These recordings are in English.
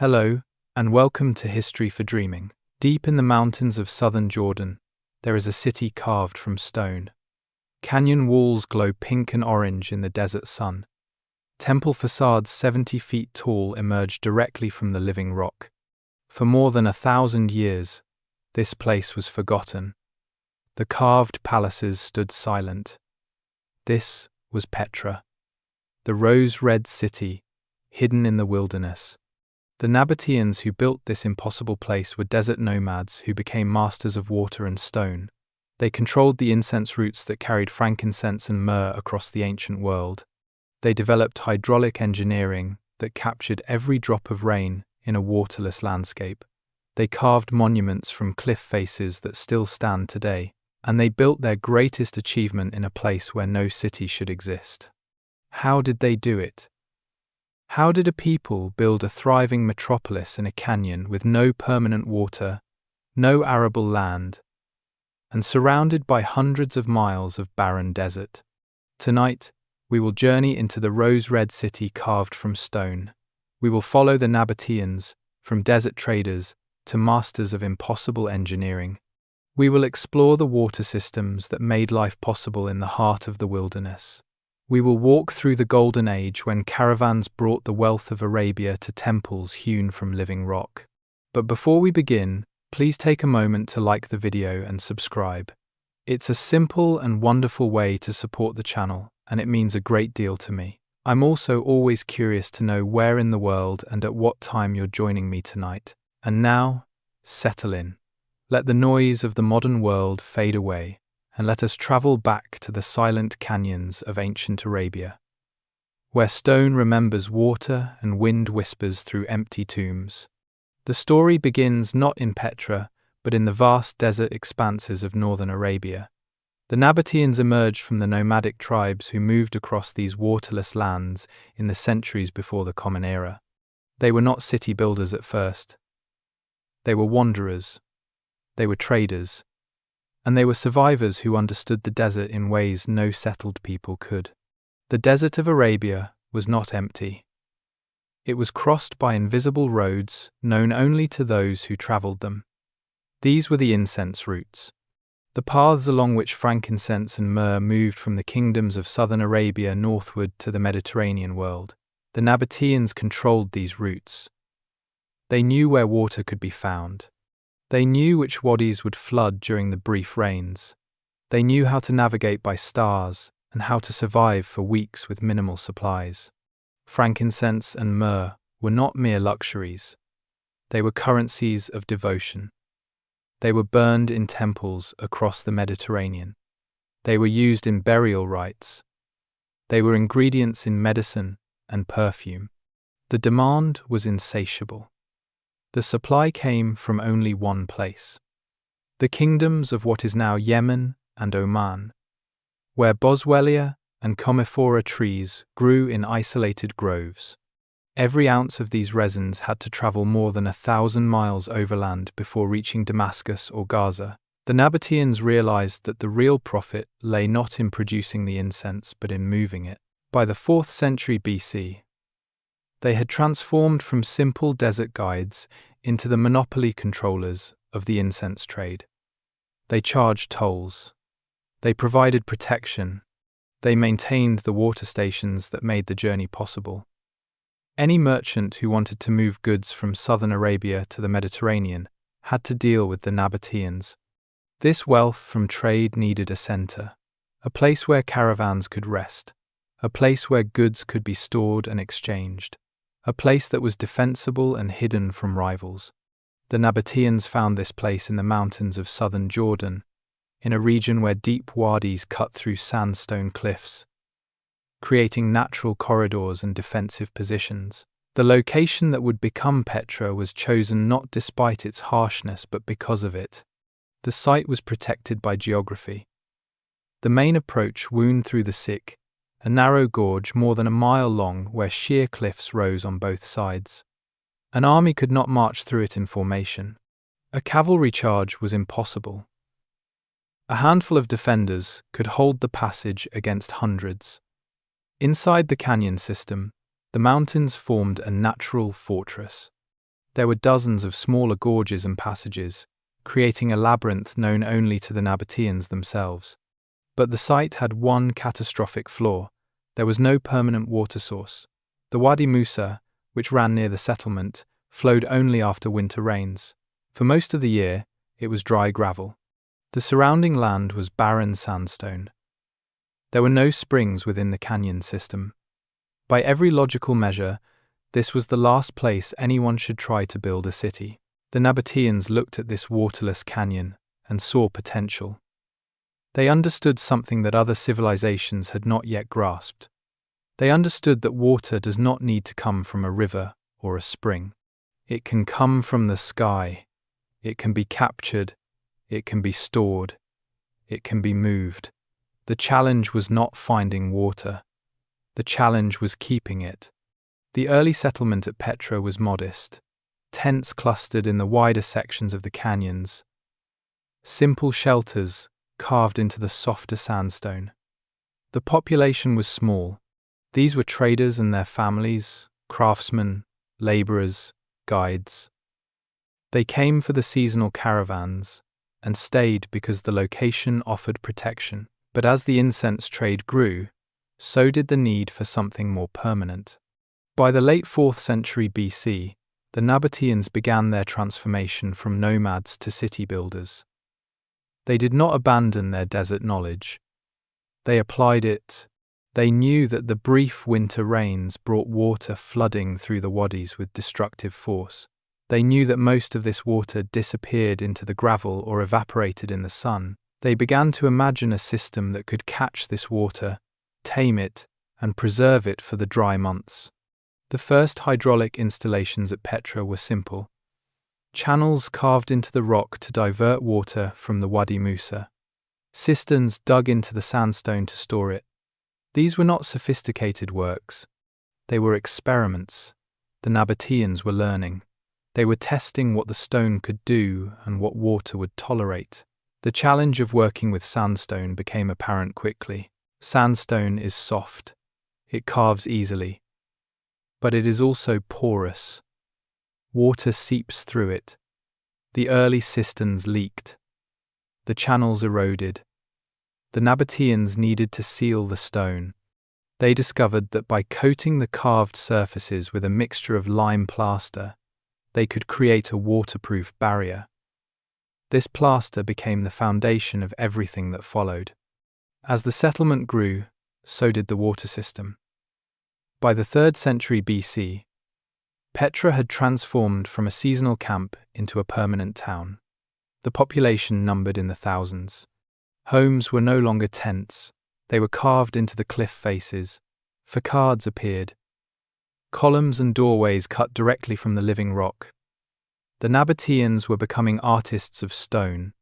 Hello, and welcome to History for Dreaming. Deep in the mountains of southern Jordan, there is a city carved from stone. Canyon walls glow pink and orange in the desert sun. Temple facades 70 feet tall emerge directly from the living rock. For more than 1,000 years, this place was forgotten. The carved palaces stood silent. This was Petra, the rose-red city, hidden in the wilderness. The Nabataeans who built this impossible place were desert nomads who became masters of water and stone. They controlled the incense routes that carried frankincense and myrrh across the ancient world. They developed hydraulic engineering that captured every drop of rain in a waterless landscape. They carved monuments from cliff faces that still stand today, and they built their greatest achievement in a place where no city should exist. How did they do it? How did a people build a thriving metropolis in a canyon with no permanent water, no arable land, and surrounded by hundreds of miles of barren desert? Tonight, we will journey into the rose-red city carved from stone. We will follow the Nabataeans, from desert traders to masters of impossible engineering. We will explore the water systems that made life possible in the heart of the wilderness. We will walk through the golden age when caravans brought the wealth of Arabia to temples hewn from living rock. But before we begin, please take a moment to like the video and subscribe. It's a simple and wonderful way to support the channel, and it means a great deal to me. I'm also always curious to know where in the world and at what time you're joining me tonight. And now, settle in. Let the noise of the modern world fade away, and let us travel back to the silent canyons of ancient Arabia, where stone remembers water and wind whispers through empty tombs. The story begins not in Petra, but in the vast desert expanses of northern Arabia. The Nabataeans emerged from the nomadic tribes who moved across these waterless lands in the centuries before the Common Era. They were not city builders at first. They were wanderers. They were traders. And they were survivors who understood the desert in ways no settled people could. The desert of Arabia was not empty. It was crossed by invisible roads known only to those who traveled them. These were the incense routes, the paths along which frankincense and myrrh moved from the kingdoms of southern Arabia northward to the Mediterranean world. The Nabataeans controlled these routes. They knew where water could be found. They knew which wadis would flood during the brief rains. They knew how to navigate by stars and how to survive for weeks with minimal supplies. Frankincense and myrrh were not mere luxuries. They were currencies of devotion. They were burned in temples across the Mediterranean. They were used in burial rites. They were ingredients in medicine and perfume. The demand was insatiable. The supply came from only one place: the kingdoms of what is now Yemen and Oman, where boswellia and commiphora trees grew in isolated groves. Every ounce of these resins had to travel more than 1,000 miles overland before reaching Damascus or Gaza. The Nabataeans realized that the real profit lay not in producing the incense but in moving it. By the 4th century BC, they had transformed from simple desert guides into the monopoly controllers of the incense trade. They charged tolls. They provided protection. They maintained the water stations that made the journey possible. Any merchant who wanted to move goods from southern Arabia to the Mediterranean had to deal with the Nabataeans. This wealth from trade needed a center, a place where caravans could rest, a place where goods could be stored and exchanged, a place that was defensible and hidden from rivals. The Nabataeans found this place in the mountains of southern Jordan, in a region where deep wadis cut through sandstone cliffs, creating natural corridors and defensive positions. The location that would become Petra was chosen not despite its harshness but because of it. The site was protected by geography. The main approach wound through the Sikh, a narrow gorge more than a mile long where sheer cliffs rose on both sides. An army could not march through it in formation. A cavalry charge was impossible. A handful of defenders could hold the passage against hundreds. Inside the canyon system, the mountains formed a natural fortress. There were dozens of smaller gorges and passages, creating a labyrinth known only to the Nabataeans themselves. But the site had one catastrophic flaw. There was no permanent water source. The Wadi Musa, which ran near the settlement, flowed only after winter rains. For most of the year, it was dry gravel. The surrounding land was barren sandstone. There were no springs within the canyon system. By every logical measure, this was the last place anyone should try to build a city. The Nabataeans looked at this waterless canyon and saw potential. They understood something that other civilizations had not yet grasped. They understood that water does not need to come from a river or a spring. It can come from the sky. It can be captured. It can be stored. It can be moved. The challenge was not finding water. The challenge was keeping it. The early settlement at Petra was modest. Tents clustered in the wider sections of the canyons. Simple shelters carved into the softer sandstone. The population was small. These were traders and their families, craftsmen, laborers, guides. They came for the seasonal caravans and stayed because the location offered protection. But as the incense trade grew, so did the need for something more permanent. By the late 4th century BC, the Nabataeans began their transformation from nomads to city builders. They did not abandon their desert knowledge. They applied it. They knew that the brief winter rains brought water flooding through the wadis with destructive force. They knew that most of this water disappeared into the gravel or evaporated in the sun. They began to imagine a system that could catch this water, tame it, and preserve it for the dry months. The first hydraulic installations at Petra were simple. Channels carved into the rock to divert water from the Wadi Musa. Cisterns dug into the sandstone to store it. These were not sophisticated works. They were experiments. The Nabataeans were learning. They were testing what the stone could do and what water would tolerate. The challenge of working with sandstone became apparent quickly. Sandstone is soft. It carves easily. But it is also porous. Water seeps through it. The early cisterns leaked. The channels eroded. The Nabataeans needed to seal the stone. They discovered that by coating the carved surfaces with a mixture of lime plaster, they could create a waterproof barrier. This plaster became the foundation of everything that followed. As the settlement grew, so did the water system. By the 3rd century BC, Petra had transformed from a seasonal camp into a permanent town. The population numbered in the thousands. Homes were no longer tents. They were carved into the cliff faces. Facades appeared. Columns and doorways cut directly from the living rock. The Nabataeans were becoming artists of stone,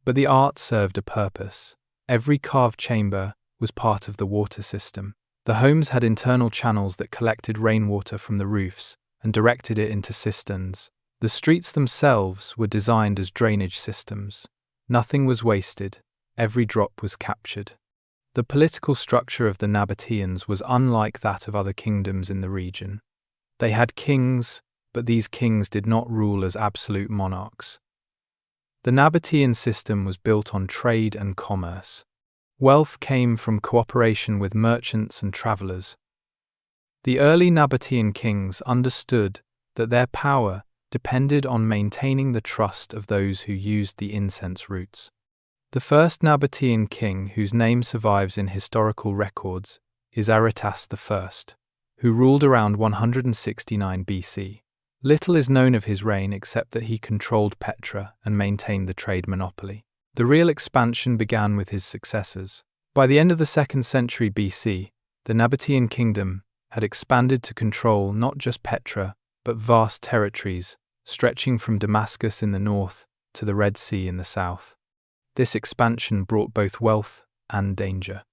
but the art served a purpose. Every carved chamber was part of the water system. The homes had internal channels that collected rainwater from the roofs and directed it into cisterns. The streets themselves were designed as drainage systems. Nothing was wasted. Every drop was captured. The political structure of the Nabataeans was unlike that of other kingdoms in the region. They had kings, but these kings did not rule as absolute monarchs. The Nabataean system was built on trade and commerce. Wealth came from cooperation with merchants and travelers. The early Nabataean kings understood that their power depended on maintaining the trust of those who used the incense roots. The first Nabataean king whose name survives in historical records is Aretas I, who ruled around 169 BC. Little is known of his reign except that he controlled Petra and maintained the trade monopoly. The real expansion began with his successors. By the end of the 2nd century BC, the Nabataean kingdom had expanded to control not just Petra, but vast territories, stretching from Damascus in the north to the Red Sea in the south. This expansion brought both wealth and danger.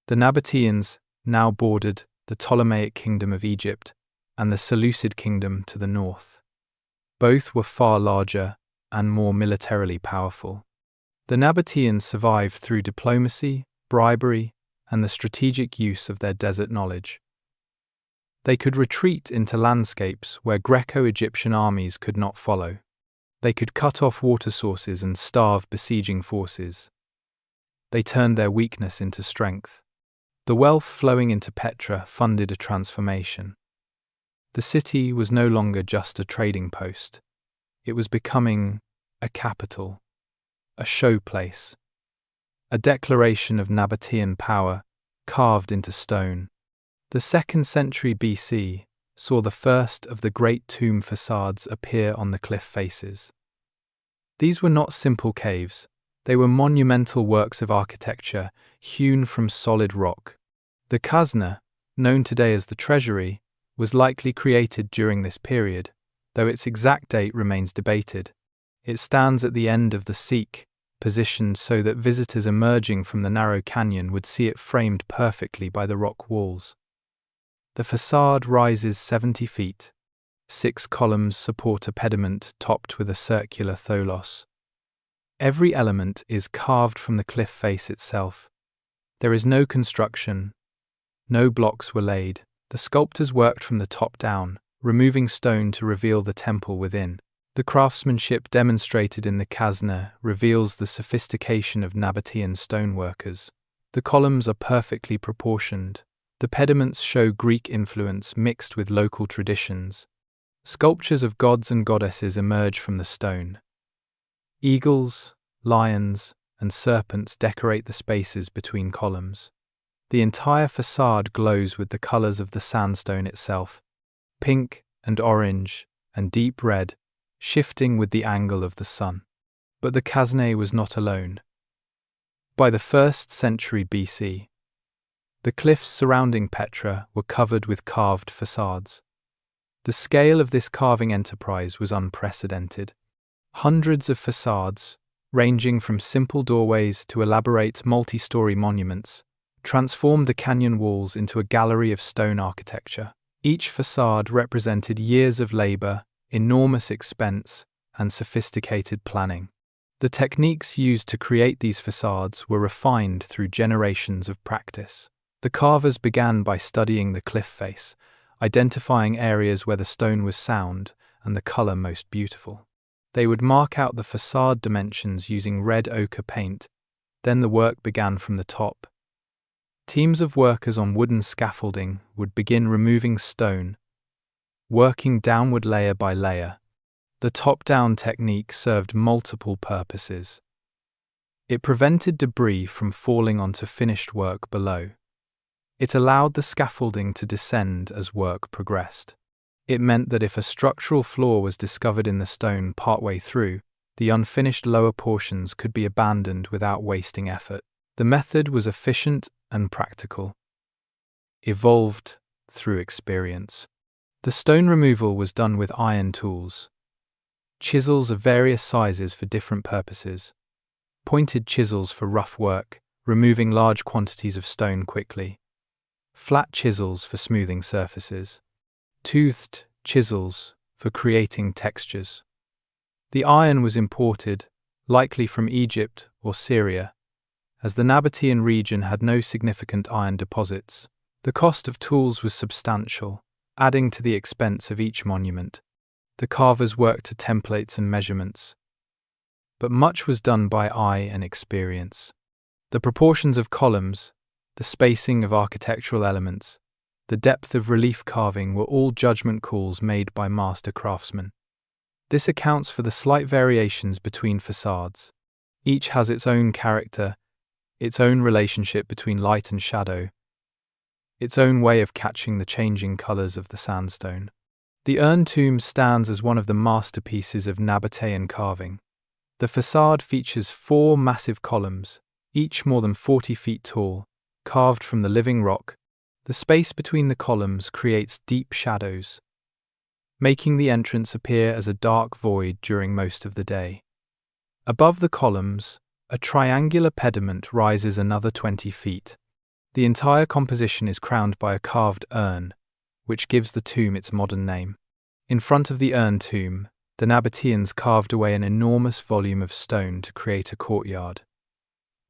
The Nabataeans now bordered the Ptolemaic kingdom of Egypt and the Seleucid kingdom to the north. Both were far larger and more militarily powerful. The Nabataeans survived through diplomacy, bribery, and the strategic use of their desert knowledge. They could retreat into landscapes where Greco-Egyptian armies could not follow. They could cut off water sources and starve besieging forces. They turned their weakness into strength. The wealth flowing into Petra funded a transformation. The city was no longer just a trading post. It was becoming a capital, a showplace, a declaration of Nabataean power carved into stone. The 2nd century BC saw the first of the great tomb facades appear on the cliff faces. These were not simple caves, they were monumental works of architecture hewn from solid rock. The Al-Khazneh, known today as the Treasury, was likely created during this period, though its exact date remains debated. It stands at the end of the Sikh, positioned so that visitors emerging from the narrow canyon would see it framed perfectly by the rock walls. The facade rises 70 feet. 6 columns support a pediment topped with a circular tholos. Every element is carved from the cliff face itself. There is no construction. No blocks were laid. The sculptors worked from the top down, removing stone to reveal the temple within. The craftsmanship demonstrated in the Al-Khazneh reveals the sophistication of Nabataean stoneworkers. The columns are perfectly proportioned. The pediments show Greek influence mixed with local traditions. Sculptures of gods and goddesses emerge from the stone. Eagles, lions, and serpents decorate the spaces between columns. The entire facade glows with the colors of the sandstone itself, pink and orange and deep red, shifting with the angle of the sun. But the Al-Khazneh was not alone. By the 1st century BC, the cliffs surrounding Petra were covered with carved facades. The scale of this carving enterprise was unprecedented. Hundreds of facades, ranging from simple doorways to elaborate multi-story monuments, transformed the canyon walls into a gallery of stone architecture. Each facade represented years of labor, enormous expense, and sophisticated planning. The techniques used to create these facades were refined through generations of practice. The carvers began by studying the cliff face, identifying areas where the stone was sound and the color most beautiful. They would mark out the facade dimensions using red ochre paint. Then the work began from the top. Teams of workers on wooden scaffolding would begin removing stone, working downward layer by layer. The top-down technique served multiple purposes. It prevented debris from falling onto finished work below. It allowed the scaffolding to descend as work progressed. It meant that if a structural flaw was discovered in the stone partway through, the unfinished lower portions could be abandoned without wasting effort. The method was efficient and practical. Evolved through experience. The stone removal was done with iron tools. Chisels of various sizes for different purposes. Pointed chisels for rough work, removing large quantities of stone quickly. Flat chisels for smoothing surfaces. Toothed chisels for creating textures. The iron was imported, likely from Egypt or Syria, as the Nabataean region had no significant iron deposits. The cost of tools was substantial, adding to the expense of each monument. The carvers worked to templates and measurements, but much was done by eye and experience. The proportions of columns, the spacing of architectural elements, the depth of relief carving were all judgment calls made by master craftsmen. This accounts for the slight variations between facades. Each has its own character, its own relationship between light and shadow, its own way of catching the changing colors of the sandstone. The urn tomb stands as one of the masterpieces of Nabataean carving. The facade features 4 massive columns, each more than 40 feet tall, carved from the living rock. The space between the columns creates deep shadows, making the entrance appear as a dark void during most of the day. Above the columns, a triangular pediment rises another 20 feet. The entire composition is crowned by a carved urn, which gives the tomb its modern name. In front of the urn tomb, the Nabataeans carved away an enormous volume of stone to create a courtyard.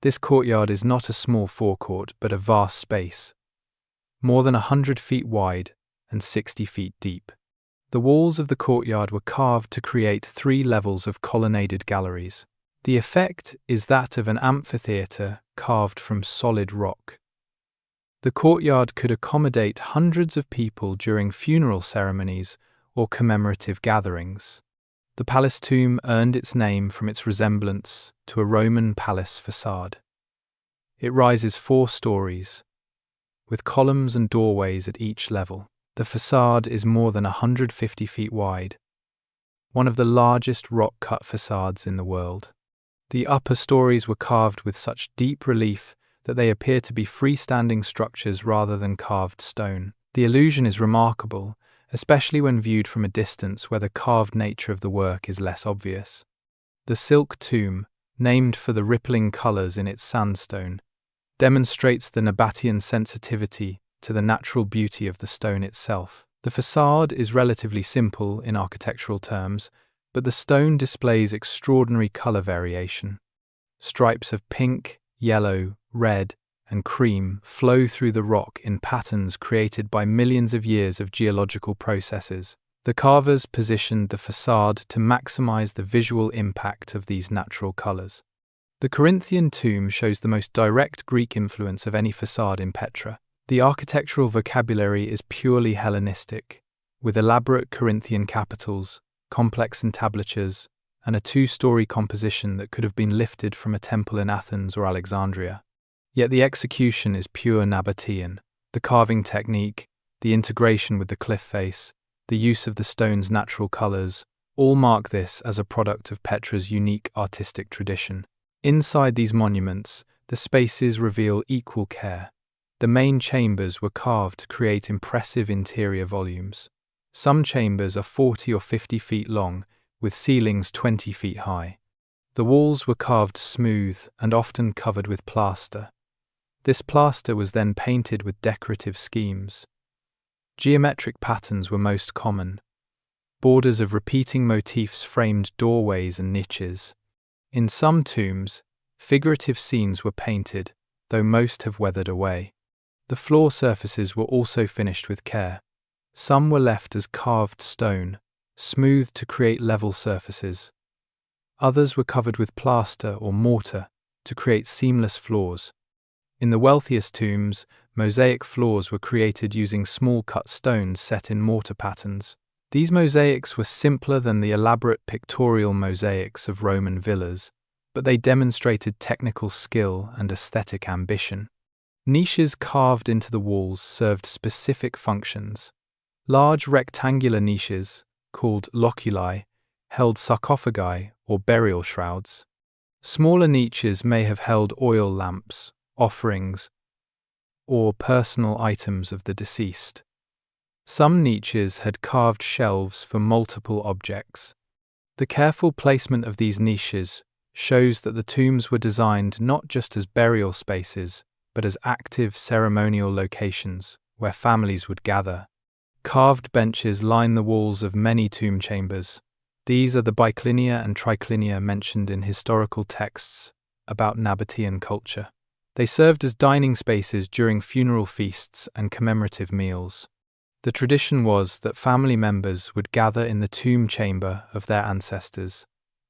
This courtyard is not a small forecourt but a vast space, more than 100 feet wide and 60 feet deep. The walls of the courtyard were carved to create 3 levels of colonnaded galleries. The effect is that of an amphitheatre carved from solid rock. The courtyard could accommodate hundreds of people during funeral ceremonies or commemorative gatherings. The palace tomb earned its name from its resemblance to a Roman palace facade. It rises 4 stories, with columns and doorways at each level. The facade is more than 150 feet wide, one of the largest rock-cut facades in the world. The upper stories were carved with such deep relief that they appear to be freestanding structures rather than carved stone. The illusion is remarkable, especially when viewed from a distance where the carved nature of the work is less obvious. The silk tomb, named for the rippling colors in its sandstone, demonstrates the Nabataean sensitivity to the natural beauty of the stone itself. The facade is relatively simple in architectural terms, but the stone displays extraordinary color variation. Stripes of pink, yellow, red, and cream flow through the rock in patterns created by millions of years of geological processes. The carvers positioned the facade to maximize the visual impact of these natural colors. The Corinthian tomb shows the most direct Greek influence of any facade in Petra. The architectural vocabulary is purely Hellenistic, with elaborate Corinthian capitals, complex entablatures, and a 2-story composition that could have been lifted from a temple in Athens or Alexandria. Yet the execution is pure Nabataean. The carving technique, the integration with the cliff face, the use of the stone's natural colors, all mark this as a product of Petra's unique artistic tradition. Inside these monuments, the spaces reveal equal care. The main chambers were carved to create impressive interior volumes. Some chambers are 40 or 50 feet long, with ceilings 20 feet high. The walls were carved smooth and often covered with plaster. This plaster was then painted with decorative schemes. Geometric patterns were most common. Borders of repeating motifs framed doorways and niches. In some tombs, figurative scenes were painted, though most have weathered away. The floor surfaces were also finished with care. Some were left as carved stone, smoothed to create level surfaces. Others were covered with plaster or mortar to create seamless floors. In the wealthiest tombs, mosaic floors were created using small cut stones set in mortar patterns. These mosaics were simpler than the elaborate pictorial mosaics of Roman villas, but they demonstrated technical skill and aesthetic ambition. Niches carved into the walls served specific functions. Large rectangular niches, called loculi, held sarcophagi or burial shrouds. Smaller niches may have held oil lamps, offerings, or personal items of the deceased. Some niches had carved shelves for multiple objects. The careful placement of these niches shows that the tombs were designed not just as burial spaces, but as active ceremonial locations where families would gather. Carved benches line the walls of many tomb chambers. These are the biclinia and triclinia mentioned in historical texts about Nabataean culture. They served as dining spaces during funeral feasts and commemorative meals. The tradition was that family members would gather in the tomb chamber of their ancestors,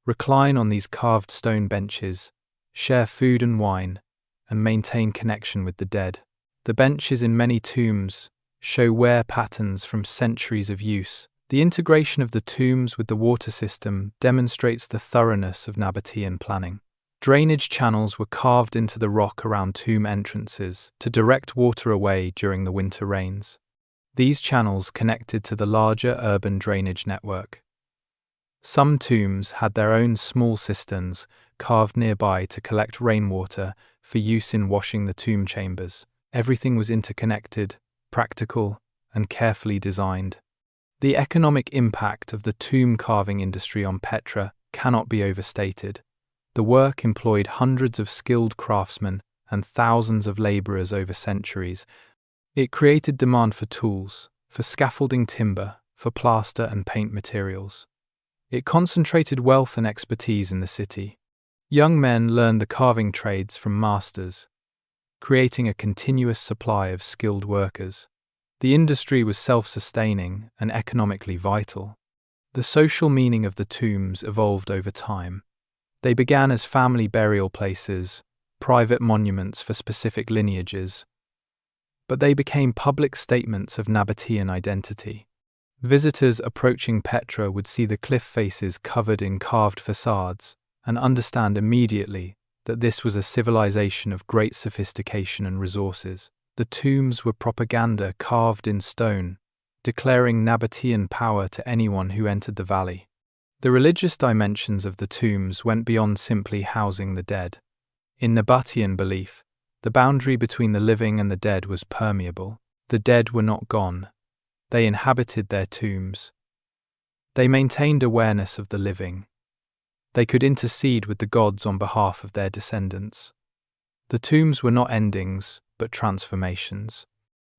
recline on these carved stone benches, share food and wine, and maintain connection with the dead. The benches in many tombs show wear patterns from centuries of use. The integration of the tombs with the water system demonstrates the thoroughness of Nabataean planning. Drainage channels were carved into the rock around tomb entrances to direct water away during the winter rains. These channels connected to the larger urban drainage network. Some tombs had their own small cisterns carved nearby to collect rainwater for use in washing the tomb chambers. Everything was interconnected, practical, and carefully designed. The economic impact of the tomb carving industry on Petra cannot be overstated. The work employed hundreds of skilled craftsmen and thousands of laborers over centuries. It created demand for tools, for scaffolding timber, for plaster and paint materials. It concentrated wealth and expertise in the city. Young men learned the carving trades from masters, creating a continuous supply of skilled workers. The industry was self-sustaining and economically vital. The social meaning of the tombs evolved over time. They began as family burial places, private monuments for specific lineages, but they became public statements of Nabataean identity. Visitors approaching Petra would see the cliff faces covered in carved facades and understand immediately that this was a civilization of great sophistication and resources. The tombs were propaganda carved in stone, declaring Nabataean power to anyone who entered the valley. The religious dimensions of the tombs went beyond simply housing the dead. In Nabataean belief, the boundary between the living and the dead was permeable. The dead were not gone. They inhabited their tombs. They maintained awareness of the living. They could intercede with the gods on behalf of their descendants. The tombs were not endings, but transformations.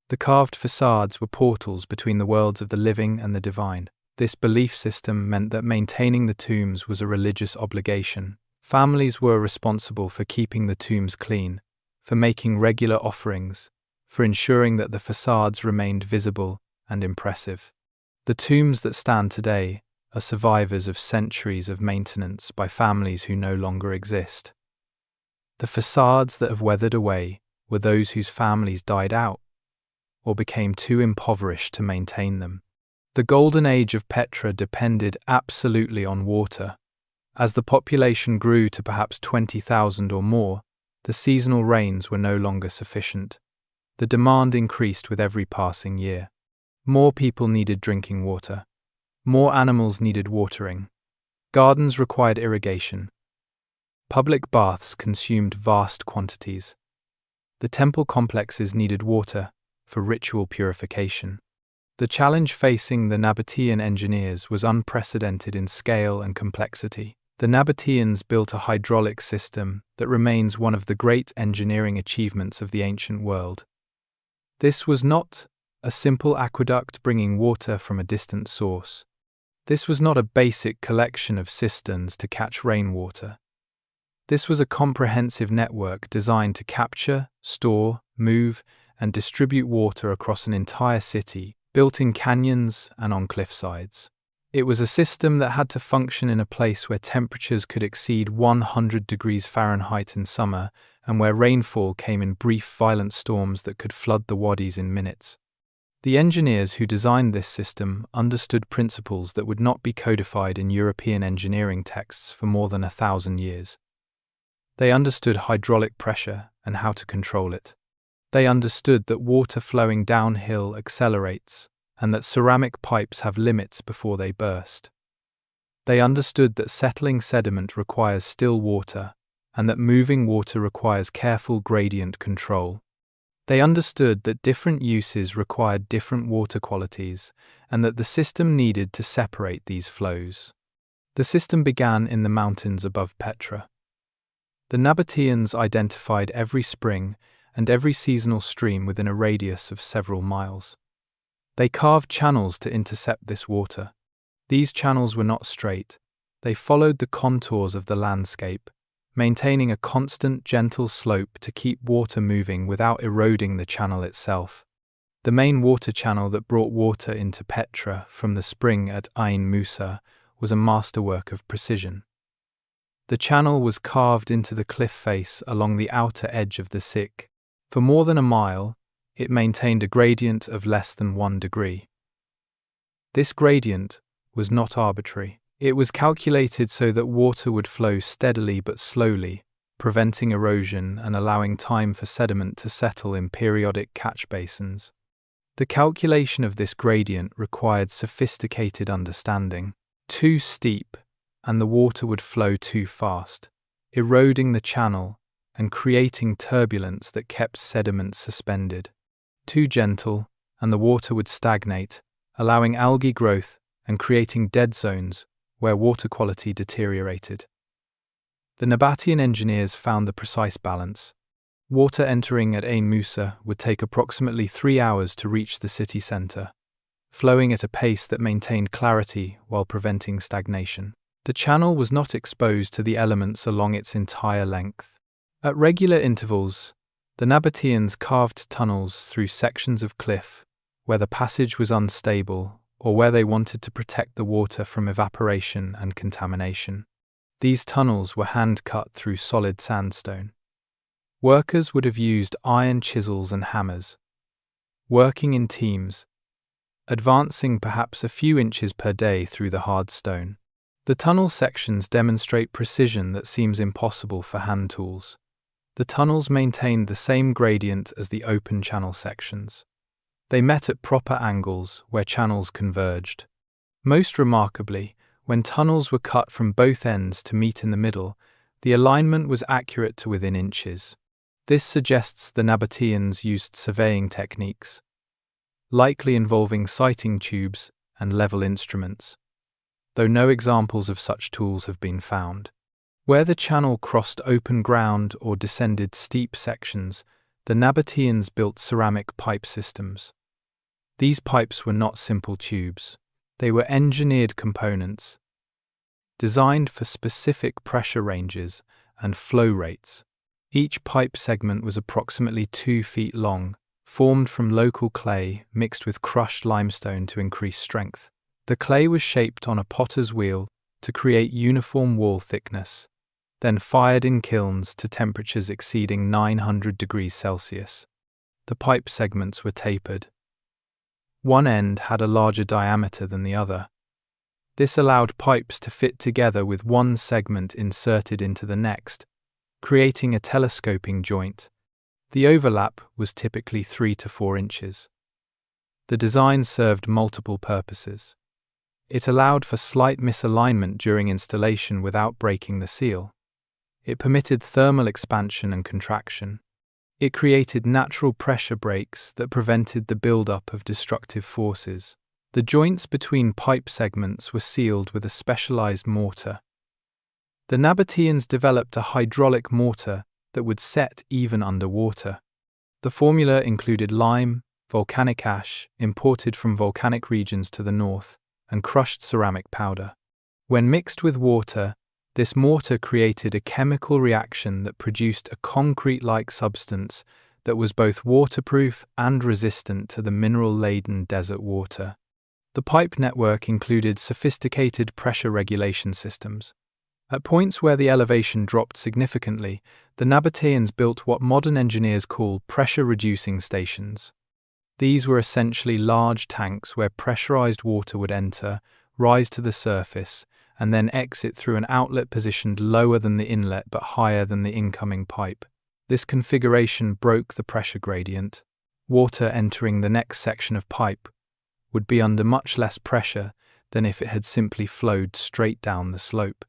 The carved facades were portals between the worlds of the living and the divine. This belief system meant that maintaining the tombs was a religious obligation. Families were responsible for keeping the tombs clean, for making regular offerings, for ensuring that the facades remained visible and impressive. The tombs that stand today are survivors of centuries of maintenance by families who no longer exist. The facades that have weathered away were those whose families died out or became too impoverished to maintain them. The golden age of Petra depended absolutely on water. As the population grew to perhaps 20,000 or more, the seasonal rains were no longer sufficient. The demand increased with every passing year. More people needed drinking water. More animals needed watering. Gardens required irrigation. Public baths consumed vast quantities. The temple complexes needed water for ritual purification. The challenge facing the Nabataean engineers was unprecedented in scale and complexity. The Nabataeans built a hydraulic system that remains one of the great engineering achievements of the ancient world. This was not a simple aqueduct bringing water from a distant source. This was not a basic collection of cisterns to catch rainwater. This was a comprehensive network designed to capture, store, move, and distribute water across an entire city, built in canyons and on cliffsides. It was a system that had to function in a place where temperatures could exceed 100 degrees Fahrenheit in summer and where rainfall came in brief, violent storms that could flood the wadis in minutes. The engineers who designed this system understood principles that would not be codified in European engineering texts for more than 1,000 years. They understood hydraulic pressure and how to control it. They understood that water flowing downhill accelerates and that ceramic pipes have limits before they burst. They understood that settling sediment requires still water and that moving water requires careful gradient control. They understood that different uses required different water qualities and that the system needed to separate these flows. The system began in the mountains above Petra. The Nabataeans identified every spring and every seasonal stream within a radius of several miles. They carved channels to intercept this water. These channels were not straight. They followed the contours of the landscape, maintaining a constant, gentle slope to keep water moving without eroding the channel itself. The main water channel that brought water into Petra from the spring at Ain Musa was a masterwork of precision. The channel was carved into the cliff face along the outer edge of the Sikh. For more than a mile, it maintained a gradient of less than 1 degree. This gradient was not arbitrary. It was calculated so that water would flow steadily but slowly, preventing erosion and allowing time for sediment to settle in periodic catch basins. The calculation of this gradient required sophisticated understanding. Too steep, and the water would flow too fast, eroding the channel and creating turbulence that kept sediment suspended. Too gentle, and the water would stagnate, allowing algae growth and creating dead zones where water quality deteriorated. The Nabataean engineers found the precise balance. Water entering at Ain Musa would take approximately 3 hours to reach the city centre, flowing at a pace that maintained clarity while preventing stagnation. The channel was not exposed to the elements along its entire length. At regular intervals, the Nabataeans carved tunnels through sections of cliff where the passage was unstable, or where they wanted to protect the water from evaporation and contamination. These tunnels were hand-cut through solid sandstone. Workers would have used iron chisels and hammers, working in teams, advancing perhaps a few inches per day through the hard stone. The tunnel sections demonstrate precision that seems impossible for hand tools. The tunnels maintained the same gradient as the open channel sections. They met at proper angles where channels converged. Most remarkably, when tunnels were cut from both ends to meet in the middle, the alignment was accurate to within inches. This suggests the Nabataeans used surveying techniques, likely involving sighting tubes and level instruments, though no examples of such tools have been found. Where the channel crossed open ground or descended steep sections, the Nabataeans built ceramic pipe systems. These pipes were not simple tubes. They were engineered components, designed for specific pressure ranges and flow rates. Each pipe segment was approximately 2 feet long, formed from local clay mixed with crushed limestone to increase strength. The clay was shaped on a potter's wheel to create uniform wall thickness, then fired in kilns to temperatures exceeding 900 degrees Celsius. The pipe segments were tapered. One end had a larger diameter than the other. This allowed pipes to fit together with one segment inserted into the next, creating a telescoping joint. The overlap was typically 3 to 4 inches. The design served multiple purposes. It allowed for slight misalignment during installation without breaking the seal. It permitted thermal expansion and contraction. It created natural pressure breaks that prevented the buildup of destructive forces. The joints between pipe segments were sealed with a specialized mortar. The Nabataeans developed a hydraulic mortar that would set even underwater. The formula included lime, volcanic ash, imported from volcanic regions to the north, and crushed ceramic powder. When mixed with water, this mortar created a chemical reaction that produced a concrete-like substance that was both waterproof and resistant to the mineral-laden desert water. The pipe network included sophisticated pressure regulation systems. At points where the elevation dropped significantly, the Nabataeans built what modern engineers call pressure-reducing stations. These were essentially large tanks where pressurized water would enter, rise to the surface, and then exit through an outlet positioned lower than the inlet but higher than the incoming pipe. This configuration broke the pressure gradient. Water entering the next section of pipe would be under much less pressure than if it had simply flowed straight down the slope.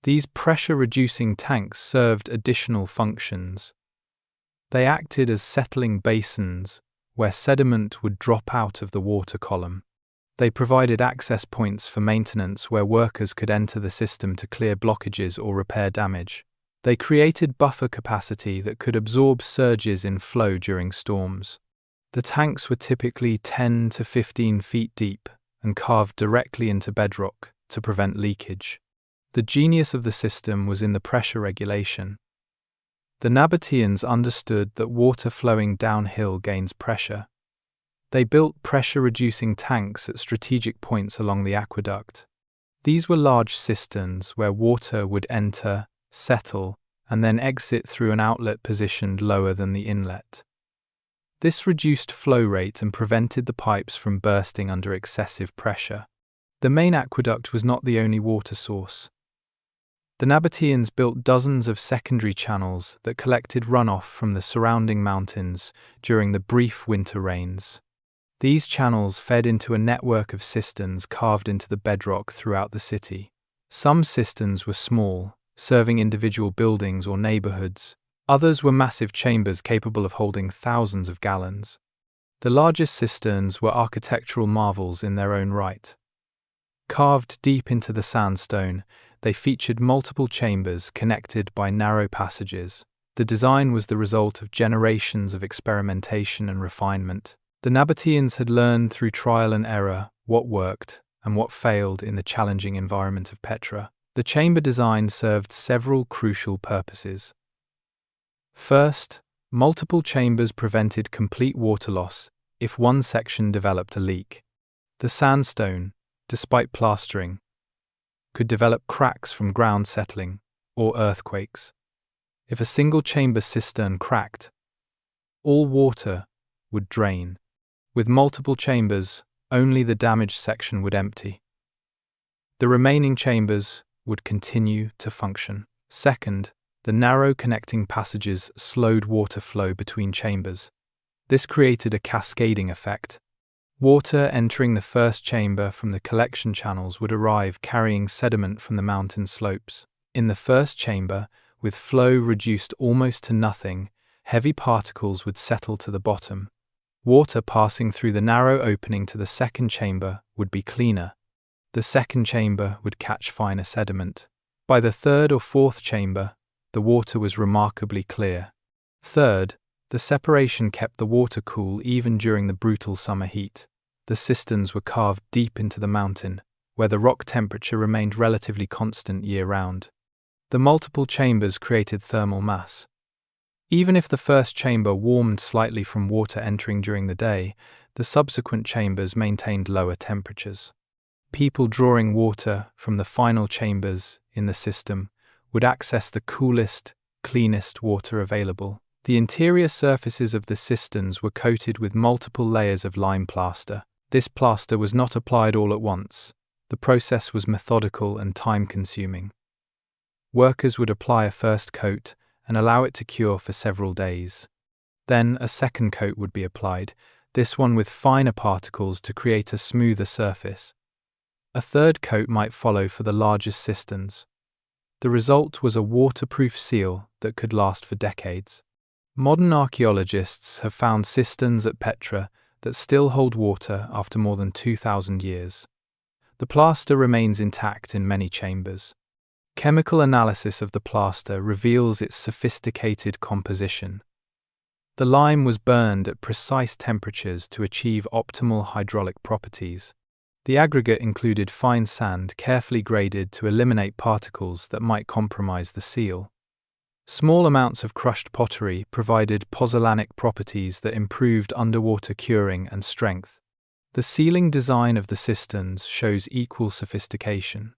These pressure-reducing tanks served additional functions. They acted as settling basins where sediment would drop out of the water column. They provided access points for maintenance where workers could enter the system to clear blockages or repair damage. They created buffer capacity that could absorb surges in flow during storms. The tanks were typically 10 to 15 feet deep and carved directly into bedrock to prevent leakage. The genius of the system was in the pressure regulation. The Nabataeans understood that water flowing downhill gains pressure. They built pressure-reducing tanks at strategic points along the aqueduct. These were large cisterns where water would enter, settle, and then exit through an outlet positioned lower than the inlet. This reduced flow rate and prevented the pipes from bursting under excessive pressure. The main aqueduct was not the only water source. The Nabataeans built dozens of secondary channels that collected runoff from the surrounding mountains during the brief winter rains. These channels fed into a network of cisterns carved into the bedrock throughout the city. Some cisterns were small, serving individual buildings or neighborhoods. Others were massive chambers capable of holding thousands of gallons. The largest cisterns were architectural marvels in their own right. Carved deep into the sandstone, they featured multiple chambers connected by narrow passages. The design was the result of generations of experimentation and refinement. The Nabataeans had learned through trial and error what worked and what failed in the challenging environment of Petra. The chamber design served several crucial purposes. First, multiple chambers prevented complete water loss, if one section developed a leak. The sandstone, despite plastering, could develop cracks from ground settling or earthquakes. If a single chamber cistern cracked, all water would drain. With multiple chambers, only the damaged section would empty. The remaining chambers would continue to function. Second, the narrow connecting passages slowed water flow between chambers. This created a cascading effect. Water entering the first chamber from the collection channels would arrive carrying sediment from the mountain slopes. In the first chamber, with flow reduced almost to nothing, heavy particles would settle to the bottom. Water passing through the narrow opening to the second chamber would be cleaner. The second chamber would catch finer sediment. By the third or fourth chamber, the water was remarkably clear. Third, the separation kept the water cool even during the brutal summer heat. The cisterns were carved deep into the mountain, where the rock temperature remained relatively constant year-round. The multiple chambers created thermal mass. Even if the first chamber warmed slightly from water entering during the day, the subsequent chambers maintained lower temperatures. People drawing water from the final chambers in the system would access the coolest, cleanest water available. The interior surfaces of the cisterns were coated with multiple layers of lime plaster. This plaster was not applied all at once. The process was methodical and time-consuming. Workers would apply a first coat and allow it to cure for several days. Then a second coat would be applied, this one with finer particles to create a smoother surface. A third coat might follow for the largest cisterns. The result was a waterproof seal that could last for decades. Modern archaeologists have found cisterns at Petra that still hold water after more than 2,000 years. The plaster remains intact in many chambers. Chemical analysis of the plaster reveals its sophisticated composition. The lime was burned at precise temperatures to achieve optimal hydraulic properties. The aggregate included fine sand carefully graded to eliminate particles that might compromise the seal. Small amounts of crushed pottery provided pozzolanic properties that improved underwater curing and strength. The ceiling design of the cisterns shows equal sophistication.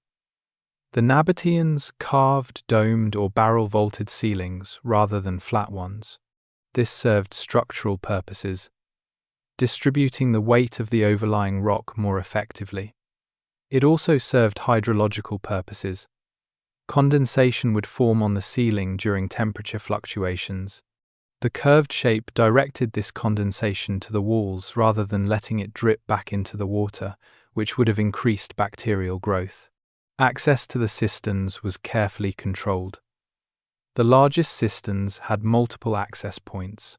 The Nabataeans carved, domed, or barrel-vaulted ceilings rather than flat ones. This served structural purposes, distributing the weight of the overlying rock more effectively. It also served hydrological purposes. Condensation would form on the ceiling during temperature fluctuations. The curved shape directed this condensation to the walls rather than letting it drip back into the water, which would have increased bacterial growth. Access to the cisterns was carefully controlled. The largest cisterns had multiple access points.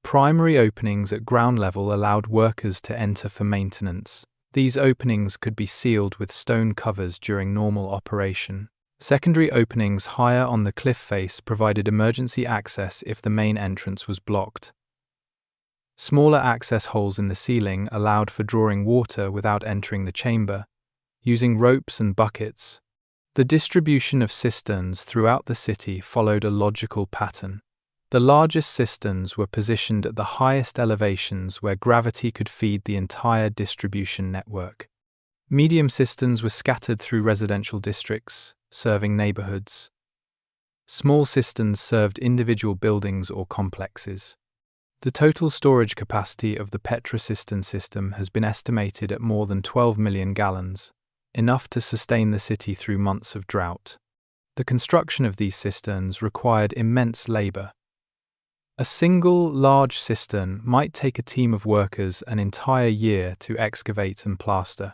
Primary openings at ground level allowed workers to enter for maintenance. These openings could be sealed with stone covers during normal operation. Secondary openings higher on the cliff face provided emergency access if the main entrance was blocked. Smaller access holes in the ceiling allowed for drawing water without entering the chamber, using ropes and buckets. The distribution of cisterns throughout the city followed a logical pattern. The largest cisterns were positioned at the highest elevations where gravity could feed the entire distribution network. Medium cisterns were scattered through residential districts, serving neighborhoods. Small cisterns served individual buildings or complexes. The total storage capacity of the Petra cistern system has been estimated at more than 12 million gallons, enough to sustain the city through months of drought. The construction of these cisterns required immense labor. A single large cistern might take a team of workers an entire year to excavate and plaster.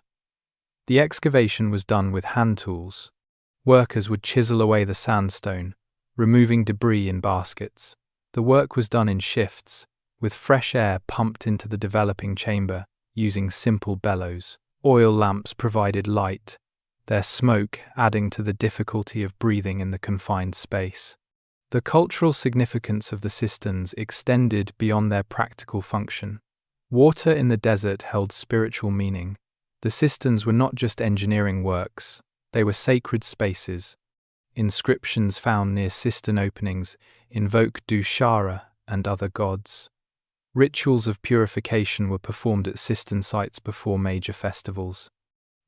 The excavation was done with hand tools. Workers would chisel away the sandstone, removing debris in baskets. The work was done in shifts, with fresh air pumped into the developing chamber using simple bellows. Oil lamps provided light, their smoke adding to the difficulty of breathing in the confined space. The cultural significance of the cisterns extended beyond their practical function. Water in the desert held spiritual meaning. The cisterns were not just engineering works, they were sacred spaces. Inscriptions found near cistern openings invoke Dushara and other gods. Rituals of purification were performed at cistern sites before major festivals.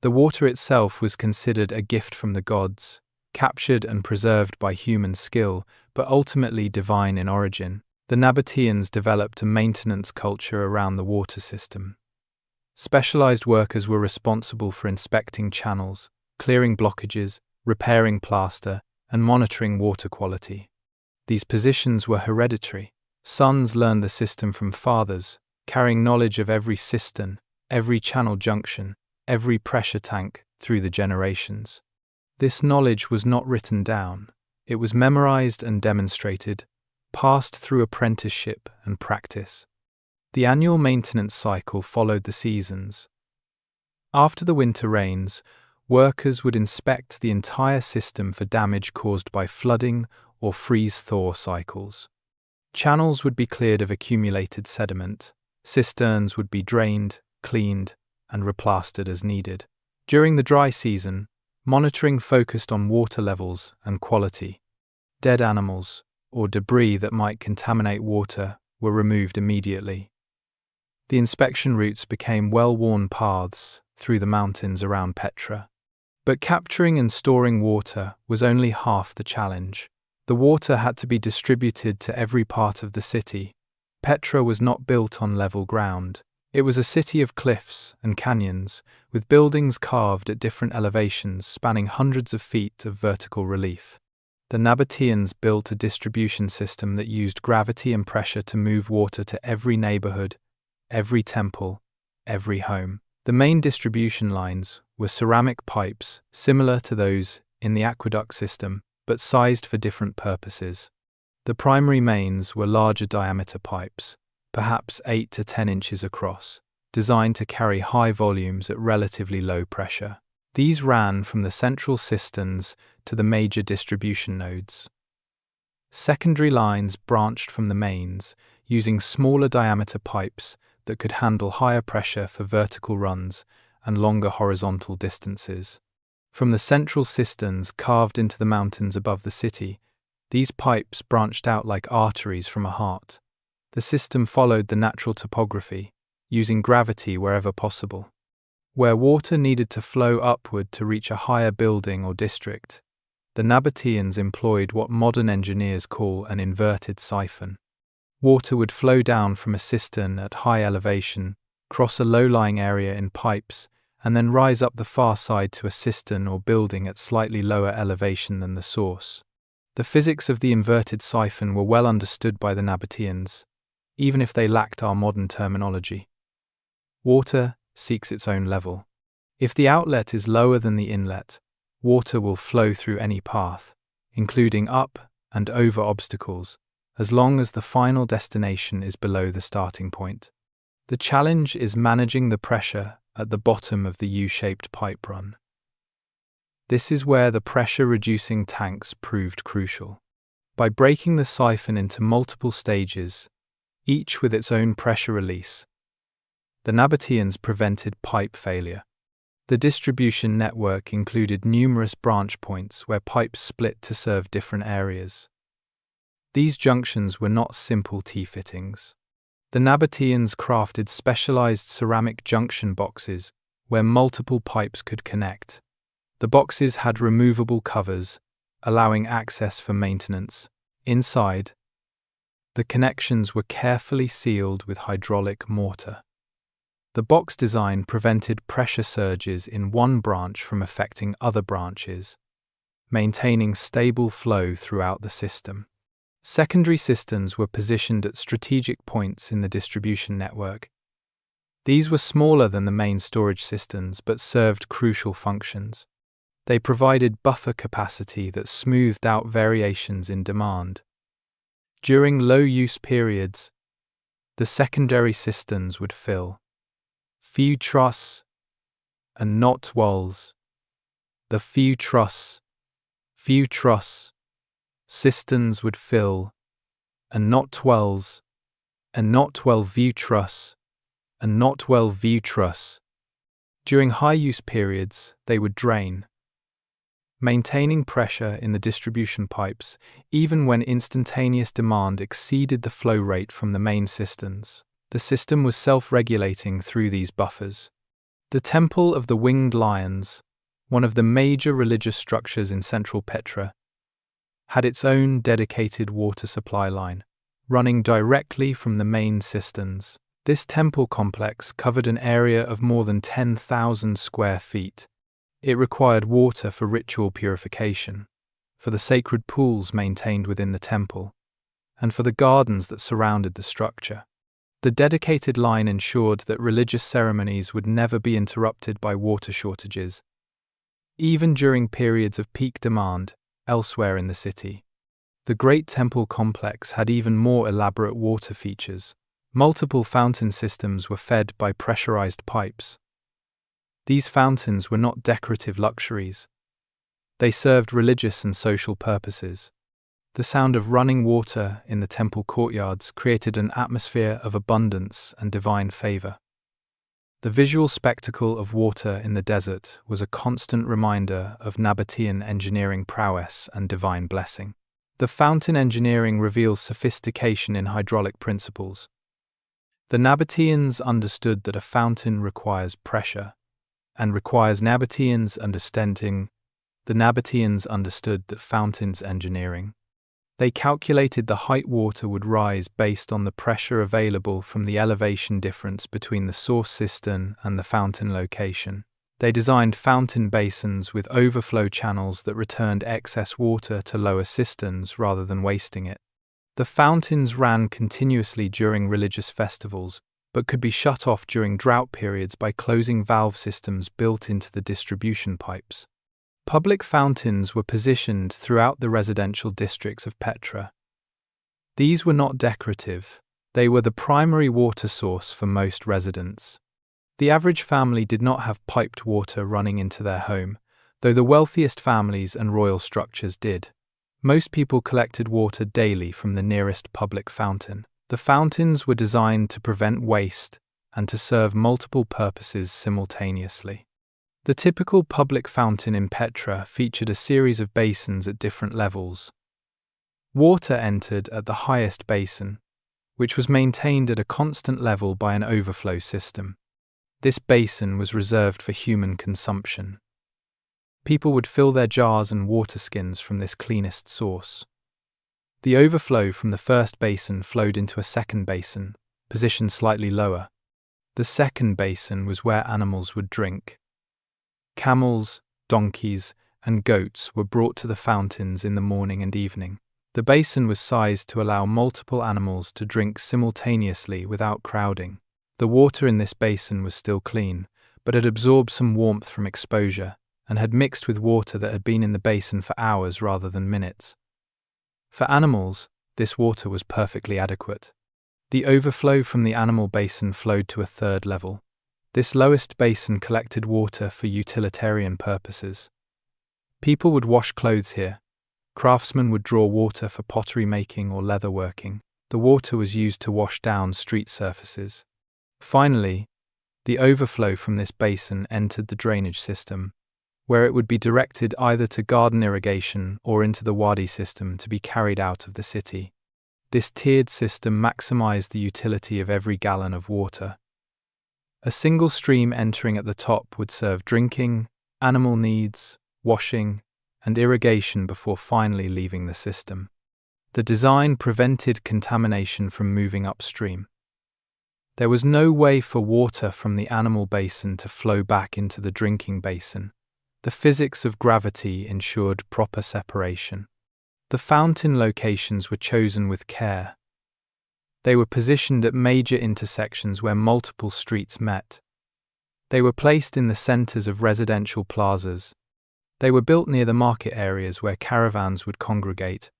The water itself was considered a gift from the gods, captured and preserved by human skill, but ultimately divine in origin. The Nabataeans developed a maintenance culture around the water system. Specialized workers were responsible for inspecting channels, clearing blockages, repairing plaster, and monitoring water quality. These positions were hereditary. Sons learned the system from fathers, carrying knowledge of every cistern, every channel junction, every pressure tank through the generations. This knowledge was not written down. It was memorized and demonstrated, passed through apprenticeship and practice. The annual maintenance cycle followed the seasons. After the winter rains, workers would inspect the entire system for damage caused by flooding or freeze-thaw cycles. Channels would be cleared of accumulated sediment, cisterns would be drained, cleaned, and replastered as needed. During the dry season, monitoring focused on water levels and quality. Dead animals, or debris that might contaminate water, were removed immediately. The inspection routes became well-worn paths through the mountains around Petra. But capturing and storing water was only half the challenge. The water had to be distributed to every part of the city. Petra was not built on level ground. It was a city of cliffs and canyons, with buildings carved at different elevations spanning hundreds of feet of vertical relief. The Nabataeans built a distribution system that used gravity and pressure to move water to every neighborhood, every temple, every home. The main distribution lines were ceramic pipes similar to those in the aqueduct system, but sized for different purposes. The primary mains were larger diameter pipes, perhaps 8 to 10 inches across, designed to carry high volumes at relatively low pressure. These ran from the central cisterns to the major distribution nodes. Secondary lines branched from the mains, using smaller diameter pipes that could handle higher pressure for vertical runs and longer horizontal distances. From the central cisterns carved into the mountains above the city, these pipes branched out like arteries from a heart. The system followed the natural topography, using gravity wherever possible. Where water needed to flow upward to reach a higher building or district, the Nabataeans employed what modern engineers call an inverted siphon. Water would flow down from a cistern at high elevation, cross a low-lying area in pipes, and then rise up the far side to a cistern or building at slightly lower elevation than the source. The physics of the inverted siphon were well understood by the Nabataeans, even if they lacked our modern terminology. Water seeks its own level. If the outlet is lower than the inlet, water will flow through any path, including up and over obstacles, as long as the final destination is below the starting point. The challenge is managing the pressure at the bottom of the U-shaped pipe run. This is where the pressure-reducing tanks proved crucial. By breaking the siphon into multiple stages, each with its own pressure release, the Nabataeans prevented pipe failure. The distribution network included numerous branch points where pipes split to serve different areas. These junctions were not simple T-fittings. The Nabataeans crafted specialized ceramic junction boxes where multiple pipes could connect. The boxes had removable covers, allowing access for maintenance. Inside, the connections were carefully sealed with hydraulic mortar. The box design prevented pressure surges in one branch from affecting other branches, maintaining stable flow throughout the system. Secondary cisterns were positioned at strategic points in the distribution network. These were smaller than the main storage cisterns but served crucial functions. They provided buffer capacity that smoothed out variations in demand. During low-use periods, the secondary cisterns would fill. Few truss and not walls. The few truss cisterns would fill, and not wells, and not well view truss, and not well view truss. During high-use periods, they would drain, maintaining pressure in the distribution pipes, even when instantaneous demand exceeded the flow rate from the main cisterns. The system was self-regulating through these buffers. The Temple of the Winged Lions, one of the major religious structures in central Petra, had its own dedicated water supply line, running directly from the main cisterns. This temple complex covered an area of more than 10,000 square feet. It required water for ritual purification, for the sacred pools maintained within the temple, and for the gardens that surrounded the structure. The dedicated line ensured that religious ceremonies would never be interrupted by water shortages, even during periods of peak demand elsewhere in the city. The great temple complex had even more elaborate water features. Multiple fountain systems were fed by pressurized pipes. These fountains were not decorative luxuries. They served religious and social purposes. The sound of running water in the temple courtyards created an atmosphere of abundance and divine favor. The visual spectacle of water in the desert was a constant reminder of Nabataean engineering prowess and divine blessing. The fountain engineering reveals sophistication in hydraulic principles. The Nabataeans understood that a fountain requires pressure, and requires Nabataeans understanding. The Nabataeans understood that fountains engineering. They calculated the height water would rise based on the pressure available from the elevation difference between the source cistern and the fountain location. They designed fountain basins with overflow channels that returned excess water to lower cisterns rather than wasting it. The fountains ran continuously during religious festivals, but could be shut off during drought periods by closing valve systems built into the distribution pipes. Public fountains were positioned throughout the residential districts of Petra. These were not decorative, they were the primary water source for most residents. The average family did not have piped water running into their home, though the wealthiest families and royal structures did. Most people collected water daily from the nearest public fountain. The fountains were designed to prevent waste and to serve multiple purposes simultaneously. The typical public fountain in Petra featured a series of basins at different levels. Water entered at the highest basin, which was maintained at a constant level by an overflow system. This basin was reserved for human consumption. People would fill their jars and water skins from this cleanest source. The overflow from the first basin flowed into a second basin, positioned slightly lower. The second basin was where animals would drink. Camels, donkeys, and goats were brought to the fountains in the morning and evening. The basin was sized to allow multiple animals to drink simultaneously without crowding. The water in this basin was still clean, but had absorbed some warmth from exposure and had mixed with water that had been in the basin for hours rather than minutes. For animals, this water was perfectly adequate. The overflow from the animal basin flowed to a third level. This lowest basin collected water for utilitarian purposes. People would wash clothes here. Craftsmen would draw water for pottery making or leather working. The water was used to wash down street surfaces. Finally, the overflow from this basin entered the drainage system, where it would be directed either to garden irrigation or into the wadi system to be carried out of the city. This tiered system maximized the utility of every gallon of water. A single stream entering at the top would serve drinking, animal needs, washing, and irrigation before finally leaving the system. The design prevented contamination from moving upstream. There was no way for water from the animal basin to flow back into the drinking basin. The physics of gravity ensured proper separation. The fountain locations were chosen with care. They were positioned at major intersections where multiple streets met. They were placed in the centers of residential plazas. They were built near the market areas where caravans would congregate.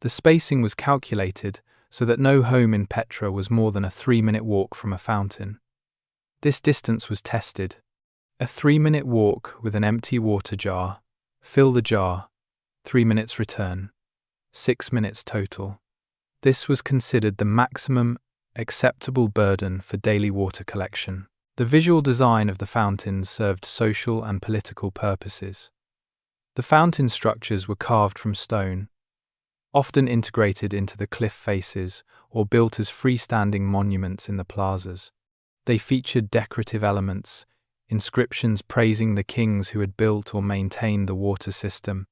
The spacing was calculated so that no home in Petra was more than a 3-minute walk from a fountain. This distance was tested. A 3-minute walk with an empty water jar. Fill the jar. 3 minutes return. 6 minutes total. This was considered the maximum acceptable burden for daily water collection. The visual design of the fountains served social and political purposes. The fountain structures were carved from stone, often integrated into the cliff faces or built as freestanding monuments in the plazas. They featured decorative elements, inscriptions praising the kings who had built or maintained the water system,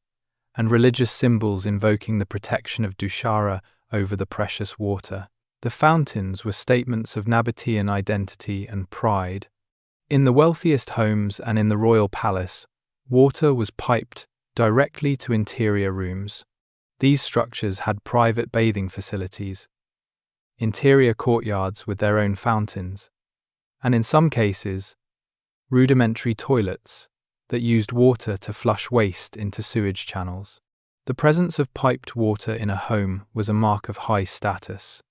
and religious symbols invoking the protection of Dushara over the precious water. The fountains were statements of Nabataean identity and pride. In the wealthiest homes and in the royal palace, water was piped directly to interior rooms. These structures had private bathing facilities, interior courtyards with their own fountains, and in some cases, rudimentary toilets that used water to flush waste into sewage channels. The presence of piped water in a home was a mark of high status.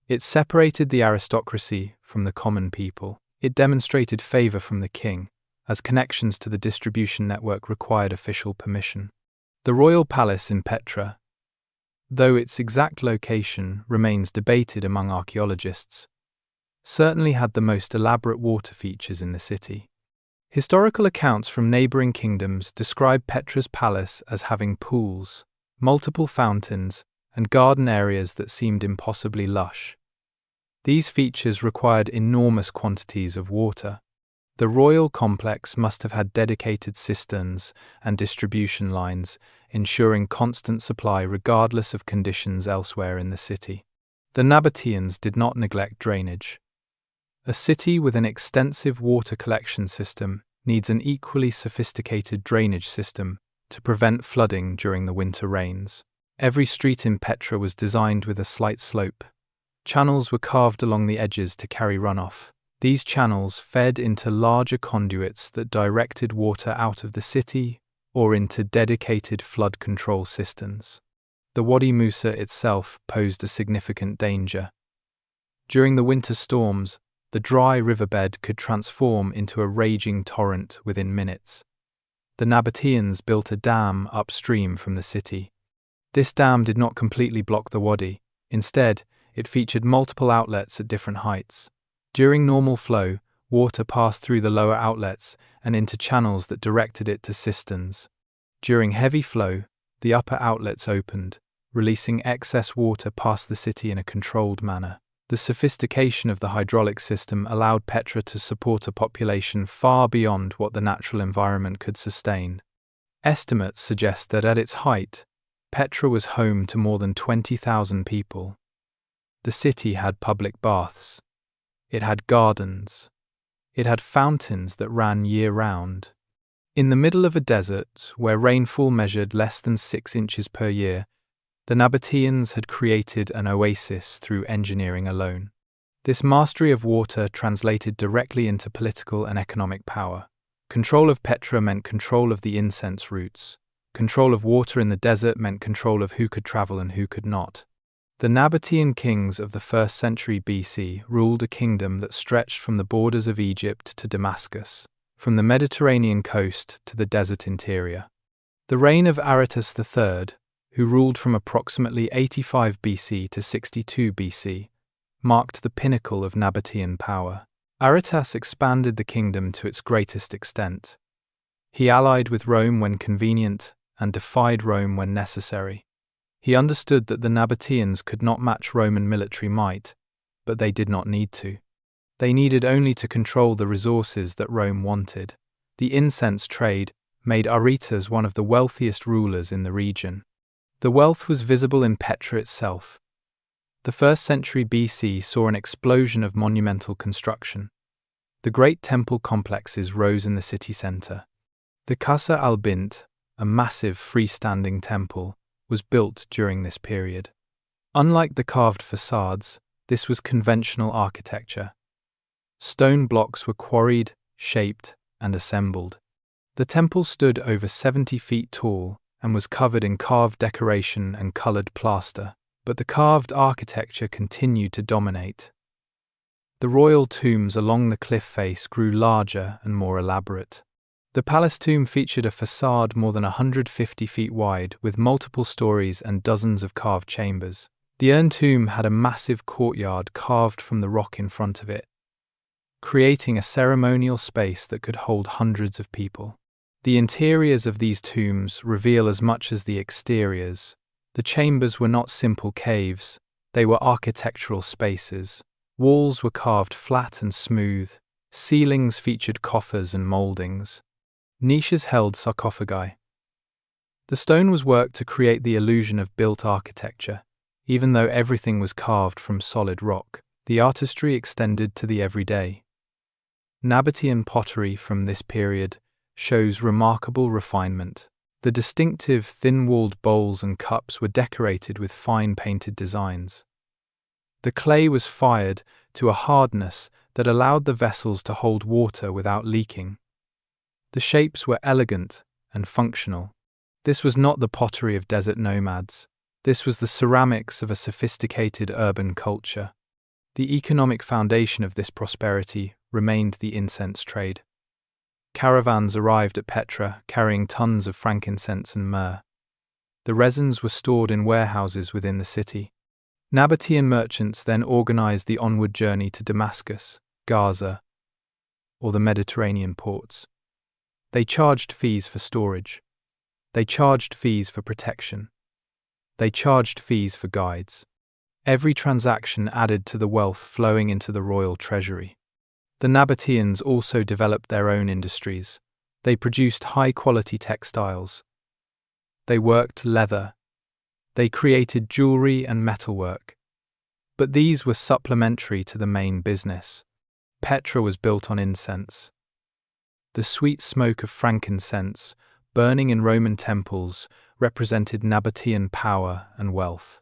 It separated the aristocracy from the common people. It demonstrated favor from the king, as connections to the distribution network required official permission. The royal palace in Petra, though its exact location remains debated among archaeologists, certainly had the most elaborate water features in the city. Historical accounts from neighboring kingdoms describe Petra's palace as having pools, multiple fountains, and garden areas that seemed impossibly lush. These features required enormous quantities of water. The royal complex must have had dedicated cisterns and distribution lines, ensuring constant supply regardless of conditions elsewhere in the city. The Nabataeans did not neglect drainage. A city with an extensive water collection system needs an equally sophisticated drainage system to prevent flooding during the winter rains. Every street in Petra was designed with a slight slope. Channels were carved along the edges to carry runoff. These channels fed into larger conduits that directed water out of the city or into dedicated flood control cisterns. The Wadi Musa itself posed a significant danger. During the winter storms, the dry riverbed could transform into a raging torrent within minutes. The Nabataeans built a dam upstream from the city. This dam did not completely block the wadi. Instead, it featured multiple outlets at different heights. During normal flow, water passed through the lower outlets and into channels that directed it to cisterns. During heavy flow, the upper outlets opened, releasing excess water past the city in a controlled manner. The sophistication of the hydraulic system allowed Petra to support a population far beyond what the natural environment could sustain. Estimates suggest that at its height, Petra was home to more than 20,000 people. The city had public baths. It had gardens. It had fountains that ran year-round. In the middle of a desert, where rainfall measured less than 6 inches per year, the Nabataeans had created an oasis through engineering alone. This mastery of water translated directly into political and economic power. Control of Petra meant control of the incense routes. Control of water in the desert meant control of who could travel and who could not. The Nabataean kings of the 1st century BC ruled a kingdom that stretched from the borders of Egypt to Damascus, from the Mediterranean coast to the desert interior. The reign of Aretas III, who ruled from approximately 85 BC to 62 BC, marked the pinnacle of Nabataean power. Aretas expanded the kingdom to its greatest extent. He allied with Rome when convenient and defied Rome when necessary. He understood that the Nabataeans could not match Roman military might, but they did not need to. They needed only to control the resources that Rome wanted. The incense trade made Aretas one of the wealthiest rulers in the region. The wealth was visible in Petra itself. The 1st century BC saw an explosion of monumental construction. The great temple complexes rose in the city centre. The Qasr al-Bint, a massive freestanding temple, was built during this period. Unlike the carved facades, this was conventional architecture. Stone blocks were quarried, shaped, and assembled. The temple stood over 70 feet tall and was covered in carved decoration and coloured plaster, but the carved architecture continued to dominate. The royal tombs along the cliff face grew larger and more elaborate. The palace tomb featured a facade more than 150 feet wide with multiple stories and dozens of carved chambers. The urn tomb had a massive courtyard carved from the rock in front of it, creating a ceremonial space that could hold hundreds of people. The interiors of these tombs reveal as much as the exteriors, The chambers were not simple caves, they were architectural spaces. Walls were carved flat and smooth, ceilings featured coffers and moldings. Niches held sarcophagi. The stone was worked to create the illusion of built architecture. Even though everything was carved from solid rock, the artistry extended to the everyday. Nabataean pottery from this period shows remarkable refinement. The distinctive, thin-walled bowls and cups were decorated with fine painted designs. The clay was fired to a hardness that allowed the vessels to hold water without leaking. The shapes were elegant and functional. This was not the pottery of desert nomads. This was the ceramics of a sophisticated urban culture. The economic foundation of this prosperity remained the incense trade. Caravans arrived at Petra carrying tons of frankincense and myrrh. The resins were stored in warehouses within the city. Nabataean merchants then organized the onward journey to Damascus, Gaza, or the Mediterranean ports. They charged fees for storage. They charged fees for protection. They charged fees for guides. Every transaction added to the wealth flowing into the royal treasury. The Nabataeans also developed their own industries. They produced high-quality textiles. They worked leather. They created jewelry and metalwork. But these were supplementary to the main business. Petra was built on incense. The sweet smoke of frankincense, burning in Roman temples, represented Nabataean power and wealth.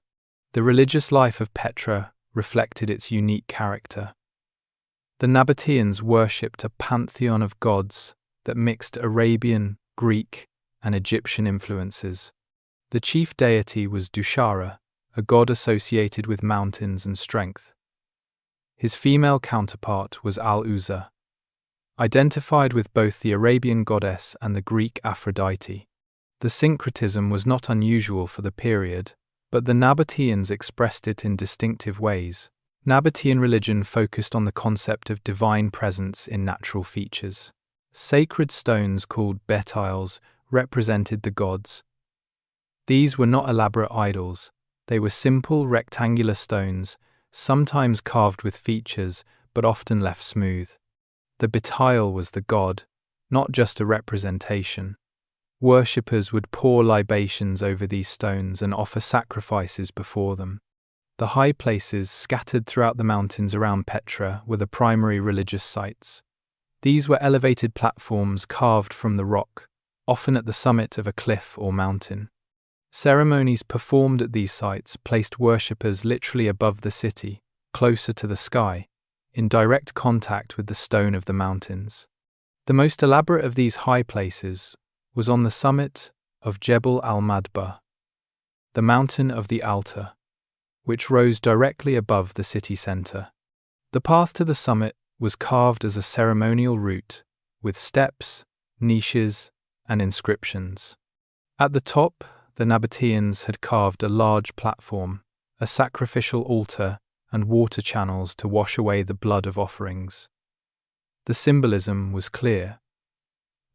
The religious life of Petra reflected its unique character. The Nabataeans worshipped a pantheon of gods that mixed Arabian, Greek, and Egyptian influences. The chief deity was Dushara, a god associated with mountains and strength. His female counterpart was Al-Uzza, identified with both the Arabian goddess and the Greek Aphrodite. The syncretism was not unusual for the period, but the Nabataeans expressed it in distinctive ways. Nabataean religion focused on the concept of divine presence in natural features. Sacred stones called betiles represented the gods. These were not elaborate idols, they were simple rectangular stones, sometimes carved with features, but often left smooth. The betile was the god, not just a representation. Worshippers would pour libations over these stones and offer sacrifices before them. The high places scattered throughout the mountains around Petra were the primary religious sites. These were elevated platforms carved from the rock, often at the summit of a cliff or mountain. Ceremonies performed at these sites placed worshippers literally above the city, closer to the sky, in direct contact with the stone of the mountains. The most elaborate of these high places was on the summit of Jebel al-Madba, the mountain of the altar, which rose directly above the city center. The path to the summit was carved as a ceremonial route, with steps, niches, and inscriptions. At the top, the Nabataeans had carved a large platform, a sacrificial altar, and water channels to wash away the blood of offerings. The symbolism was clear.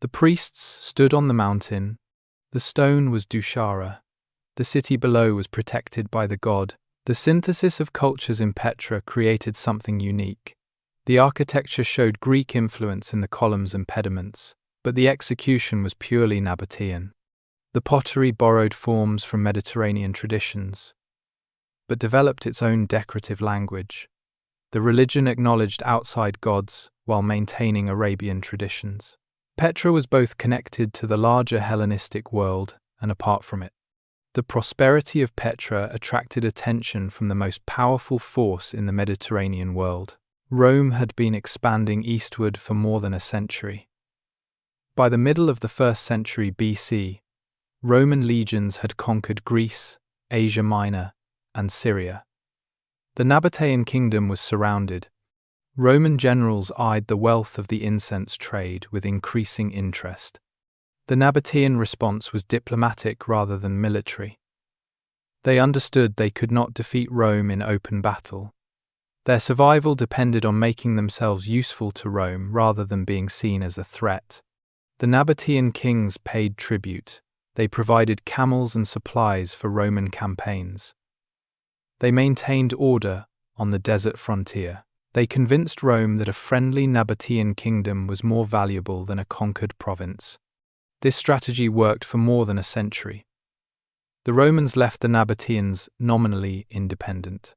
The priests stood on the mountain. The stone was Dushara. The city below was protected by the god. The synthesis of cultures in Petra created something unique. The architecture showed Greek influence in the columns and pediments, but the execution was purely Nabataean. The pottery borrowed forms from Mediterranean traditions, but developed its own decorative language. The religion acknowledged outside gods while maintaining Arabian traditions. Petra was both connected to the larger Hellenistic world and apart from it. The prosperity of Petra attracted attention from the most powerful force in the Mediterranean world. Rome had been expanding eastward for more than a century. By the middle of the 1st century BC, Roman legions had conquered Greece, Asia Minor, and Syria. The Nabataean kingdom was surrounded. Roman generals eyed the wealth of the incense trade with increasing interest. The Nabataean response was diplomatic rather than military. They understood they could not defeat Rome in open battle. Their survival depended on making themselves useful to Rome rather than being seen as a threat. The Nabataean kings paid tribute. They provided camels and supplies for Roman campaigns. They maintained order on the desert frontier. They convinced Rome that a friendly Nabataean kingdom was more valuable than a conquered province. This strategy worked for more than a century. The Romans left the Nabataeans nominally independent.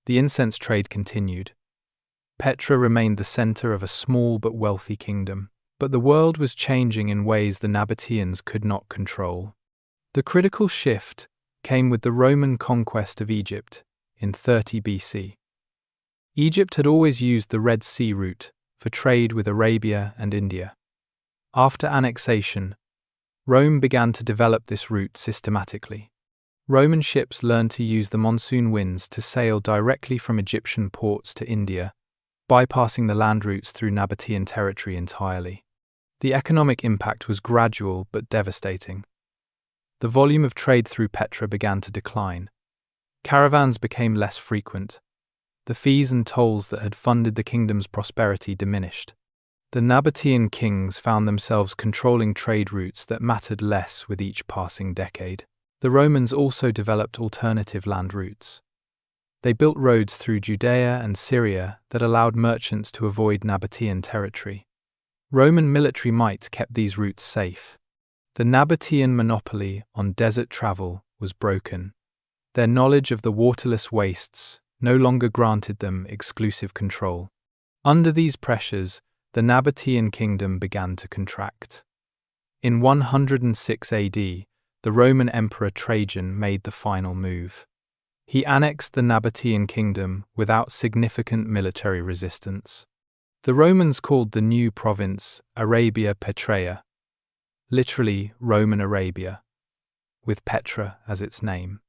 The incense trade continued. Petra remained the center of a small but wealthy kingdom. But the world was changing in ways the Nabataeans could not control. The critical shift came with the Roman conquest of Egypt in 30 BC. Egypt had always used the Red Sea route for trade with Arabia and India. After annexation, Rome began to develop this route systematically. Roman ships learned to use the monsoon winds to sail directly from Egyptian ports to India, bypassing the land routes through Nabataean territory entirely. The economic impact was gradual but devastating. The volume of trade through Petra began to decline. Caravans became less frequent. The fees and tolls that had funded the kingdom's prosperity diminished. The Nabataean kings found themselves controlling trade routes that mattered less with each passing decade. The Romans also developed alternative land routes. They built roads through Judea and Syria that allowed merchants to avoid Nabataean territory. Roman military might kept these routes safe. The Nabataean monopoly on desert travel was broken. Their knowledge of the waterless wastes no longer granted them exclusive control. Under these pressures, the Nabataean kingdom began to contract. In 106 AD, the Roman Emperor Trajan made the final move. He annexed the Nabataean kingdom without significant military resistance. The Romans called the new province Arabia Petraea, literally Roman Arabia, with Petra as its name.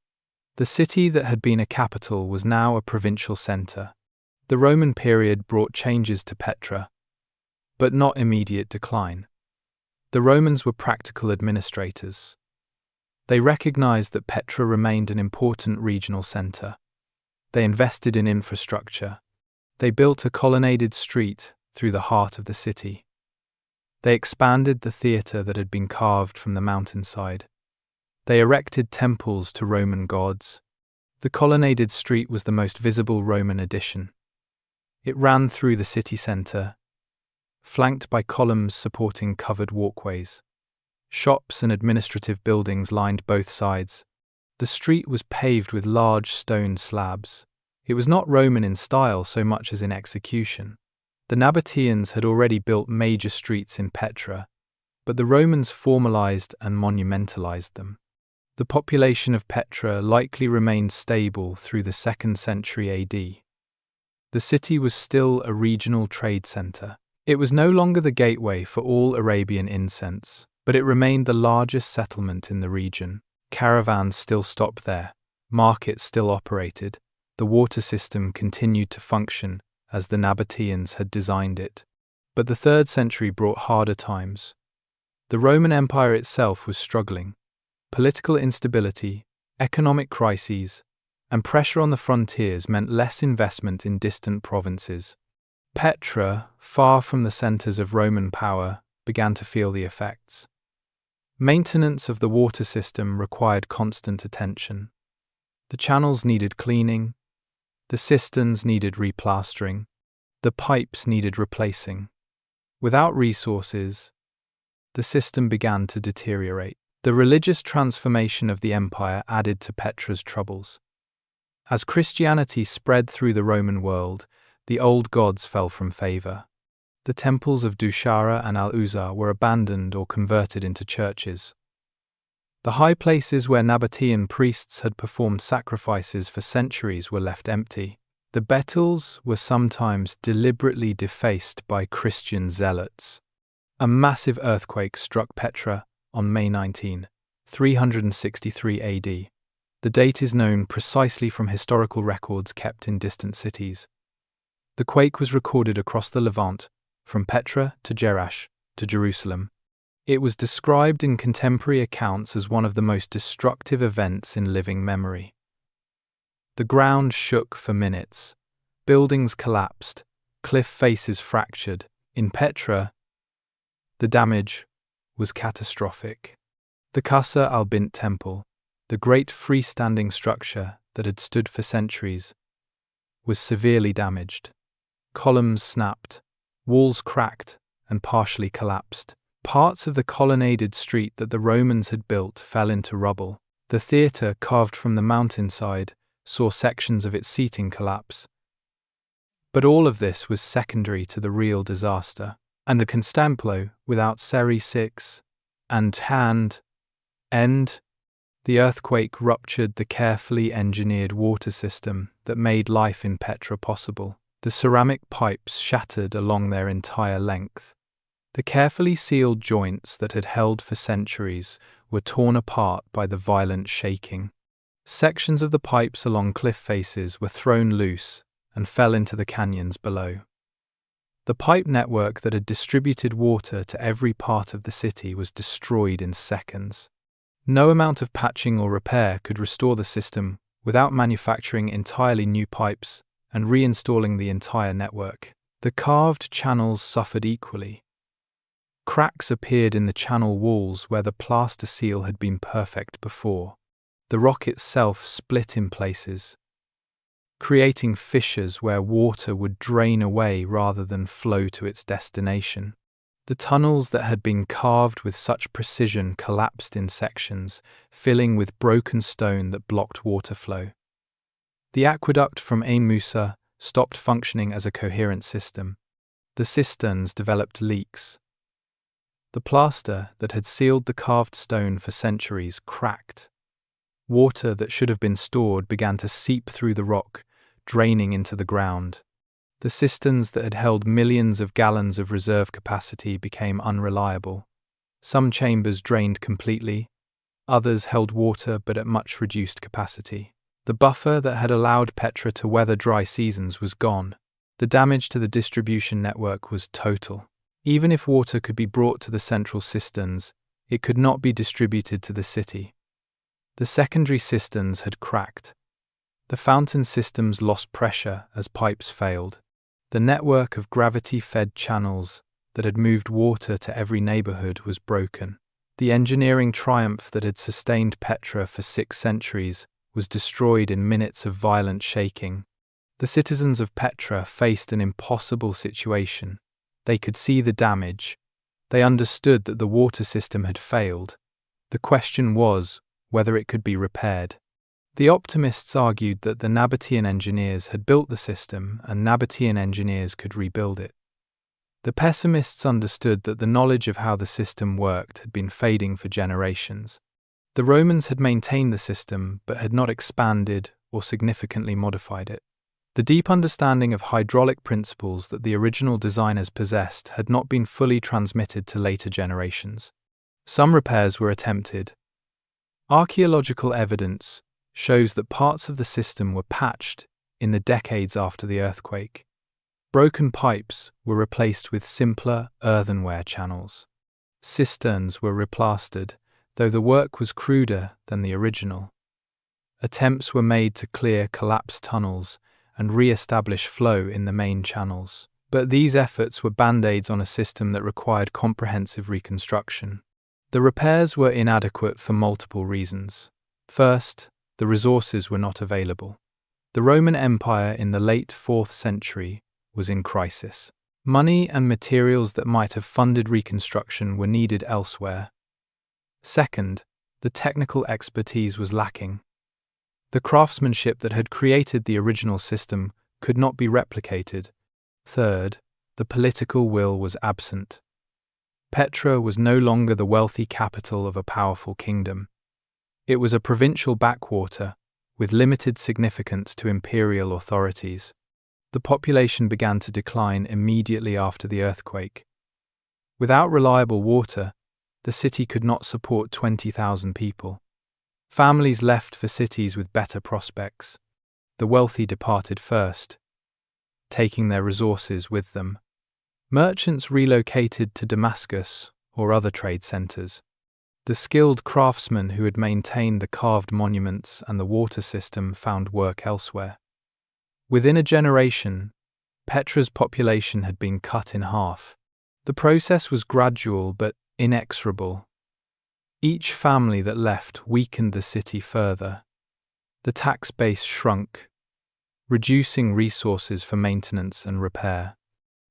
The city that had been a capital was now a provincial center. The Roman period brought changes to Petra, but not immediate decline. The Romans were practical administrators. They recognized that Petra remained an important regional center. They invested in infrastructure. They built a colonnaded street through the heart of the city. They expanded the theater that had been carved from the mountainside. They erected temples to Roman gods. The colonnaded street was the most visible Roman addition. It ran through the city center, flanked by columns supporting covered walkways. Shops and administrative buildings lined both sides. The street was paved with large stone slabs. It was not Roman in style so much as in execution. The Nabataeans had already built major streets in Petra, but the Romans formalized and monumentalized them. The population of Petra likely remained stable through the 2nd century AD. The city was still a regional trade center. It was no longer the gateway for all Arabian incense, but it remained the largest settlement in the region. Caravans still stopped there. Markets still operated. The water system continued to function as the Nabataeans had designed it. But the 3rd century brought harder times. The Roman Empire itself was struggling. Political instability, economic crises, and pressure on the frontiers meant less investment in distant provinces. Petra, far from the centers of Roman power, began to feel the effects. Maintenance of the water system required constant attention. The channels needed cleaning, the cisterns needed replastering, the pipes needed replacing. Without resources, the system began to deteriorate. The religious transformation of the empire added to Petra's troubles. As Christianity spread through the Roman world, the old gods fell from favor. The temples of Dushara and Al-Uzza were abandoned or converted into churches. The high places where Nabataean priests had performed sacrifices for centuries were left empty. The Betels were sometimes deliberately defaced by Christian zealots. A massive earthquake struck Petra on May 19, 363 AD. The date is known precisely from historical records kept in distant cities. The quake was recorded across the Levant, from Petra to Jerash to Jerusalem. It was described in contemporary accounts as one of the most destructive events in living memory. The ground shook for minutes. Buildings collapsed. Cliff faces fractured. In Petra, the damage was catastrophic. The Qasr al-Bint temple, the great freestanding structure that had stood for centuries, was severely damaged. Columns snapped, walls cracked, and partially collapsed. Parts of the colonnaded street that the Romans had built fell into rubble. The theatre, carved from the mountainside, saw sections of its seating collapse. But all of this was secondary to the real disaster, and the Constantlo, without Seri 6 and end, the earthquake ruptured the carefully engineered water system that made life in Petra possible. The ceramic pipes shattered along their entire length. The carefully sealed joints that had held for centuries were torn apart by the violent shaking. Sections of the pipes along cliff faces were thrown loose and fell into the canyons below. The pipe network that had distributed water to every part of the city was destroyed in seconds. No amount of patching or repair could restore the system without manufacturing entirely new pipes and reinstalling the entire network. The carved channels suffered equally. Cracks appeared in the channel walls where the plaster seal had been perfect before. The rock itself split in places, creating fissures where water would drain away rather than flow to its destination. The tunnels that had been carved with such precision collapsed in sections, filling with broken stone that blocked water flow. The aqueduct from Ain Musa stopped functioning as a coherent system. The cisterns developed leaks. The plaster that had sealed the carved stone for centuries cracked. Water that should have been stored began to seep through the rock, draining into the ground. The cisterns that had held millions of gallons of reserve capacity became unreliable. Some chambers drained completely, others held water but at much reduced capacity. The buffer that had allowed Petra to weather dry seasons was gone. The damage to the distribution network was total. Even if water could be brought to the central cisterns, it could not be distributed to the city. The secondary cisterns had cracked. The fountain systems lost pressure as pipes failed. The network of gravity-fed channels that had moved water to every neighborhood was broken. The engineering triumph that had sustained Petra for 6 centuries was destroyed in minutes of violent shaking. The citizens of Petra faced an impossible situation. They could see the damage. They understood that the water system had failed. The question was whether it could be repaired. The optimists argued that the Nabataean engineers had built the system and Nabataean engineers could rebuild it. The pessimists understood that the knowledge of how the system worked had been fading for generations. The Romans had maintained the system but had not expanded or significantly modified it. The deep understanding of hydraulic principles that the original designers possessed had not been fully transmitted to later generations. Some repairs were attempted. Archaeological evidence shows that parts of the system were patched in the decades after the earthquake. Broken pipes were replaced with simpler earthenware channels. Cisterns were replastered, though the work was cruder than the original. Attempts were made to clear collapsed tunnels and re-establish flow in the main channels. But these efforts were band-aids on a system that required comprehensive reconstruction. The repairs were inadequate for multiple reasons. First, the resources were not available. The Roman Empire in the late 4th century was in crisis. Money and materials that might have funded reconstruction were needed elsewhere. Second, the technical expertise was lacking. The craftsmanship that had created the original system could not be replicated. Third, the political will was absent. Petra was no longer the wealthy capital of a powerful kingdom. It was a provincial backwater, with limited significance to imperial authorities. The population began to decline immediately after the earthquake. Without reliable water, the city could not support 20,000 people. Families left for cities with better prospects. The wealthy departed first, taking their resources with them. Merchants relocated to Damascus or other trade centers. The skilled craftsmen who had maintained the carved monuments and the water system found work elsewhere. Within a generation, Petra's population had been cut in half. The process was gradual but inexorable. Each family that left weakened the city further. The tax base shrunk, reducing resources for maintenance and repair.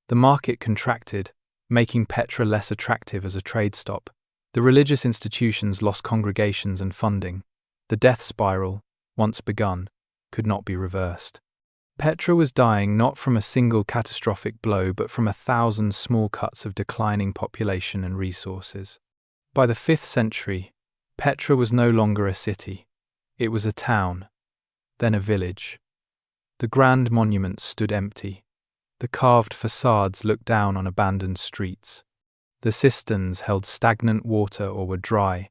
The market contracted, making Petra less attractive as a trade stop. The religious institutions lost congregations and funding. The death spiral, once begun, could not be reversed. Petra was dying not from a single catastrophic blow but from 1,000 small cuts of declining population and resources. By the 5th century, Petra was no longer a city. It was a town, then a village. The grand monuments stood empty. The carved facades looked down on abandoned streets. The cisterns held stagnant water or were dry.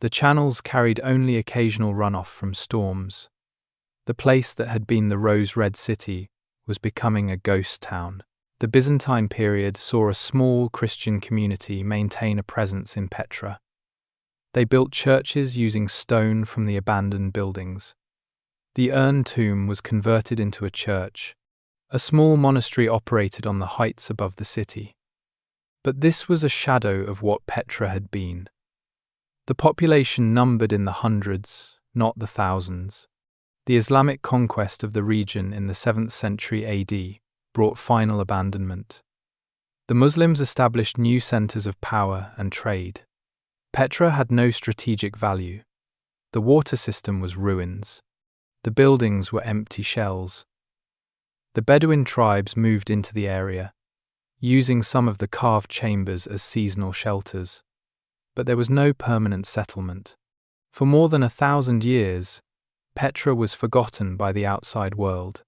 The channels carried only occasional runoff from storms. The place that had been the rose-red city was becoming a ghost town. The Byzantine period saw a small Christian community maintain a presence in Petra. They built churches using stone from the abandoned buildings. The urn tomb was converted into a church. A small monastery operated on the heights above the city. But this was a shadow of what Petra had been. The population numbered in the hundreds, not the thousands. The Islamic conquest of the region in the 7th century AD brought final abandonment. The Muslims established new centers of power and trade. Petra had no strategic value. The water system was ruins. The buildings were empty shells. The Bedouin tribes moved into the area, using some of the carved chambers as seasonal shelters. But there was no permanent settlement. For more than 1,000 years, Petra was forgotten by the outside world.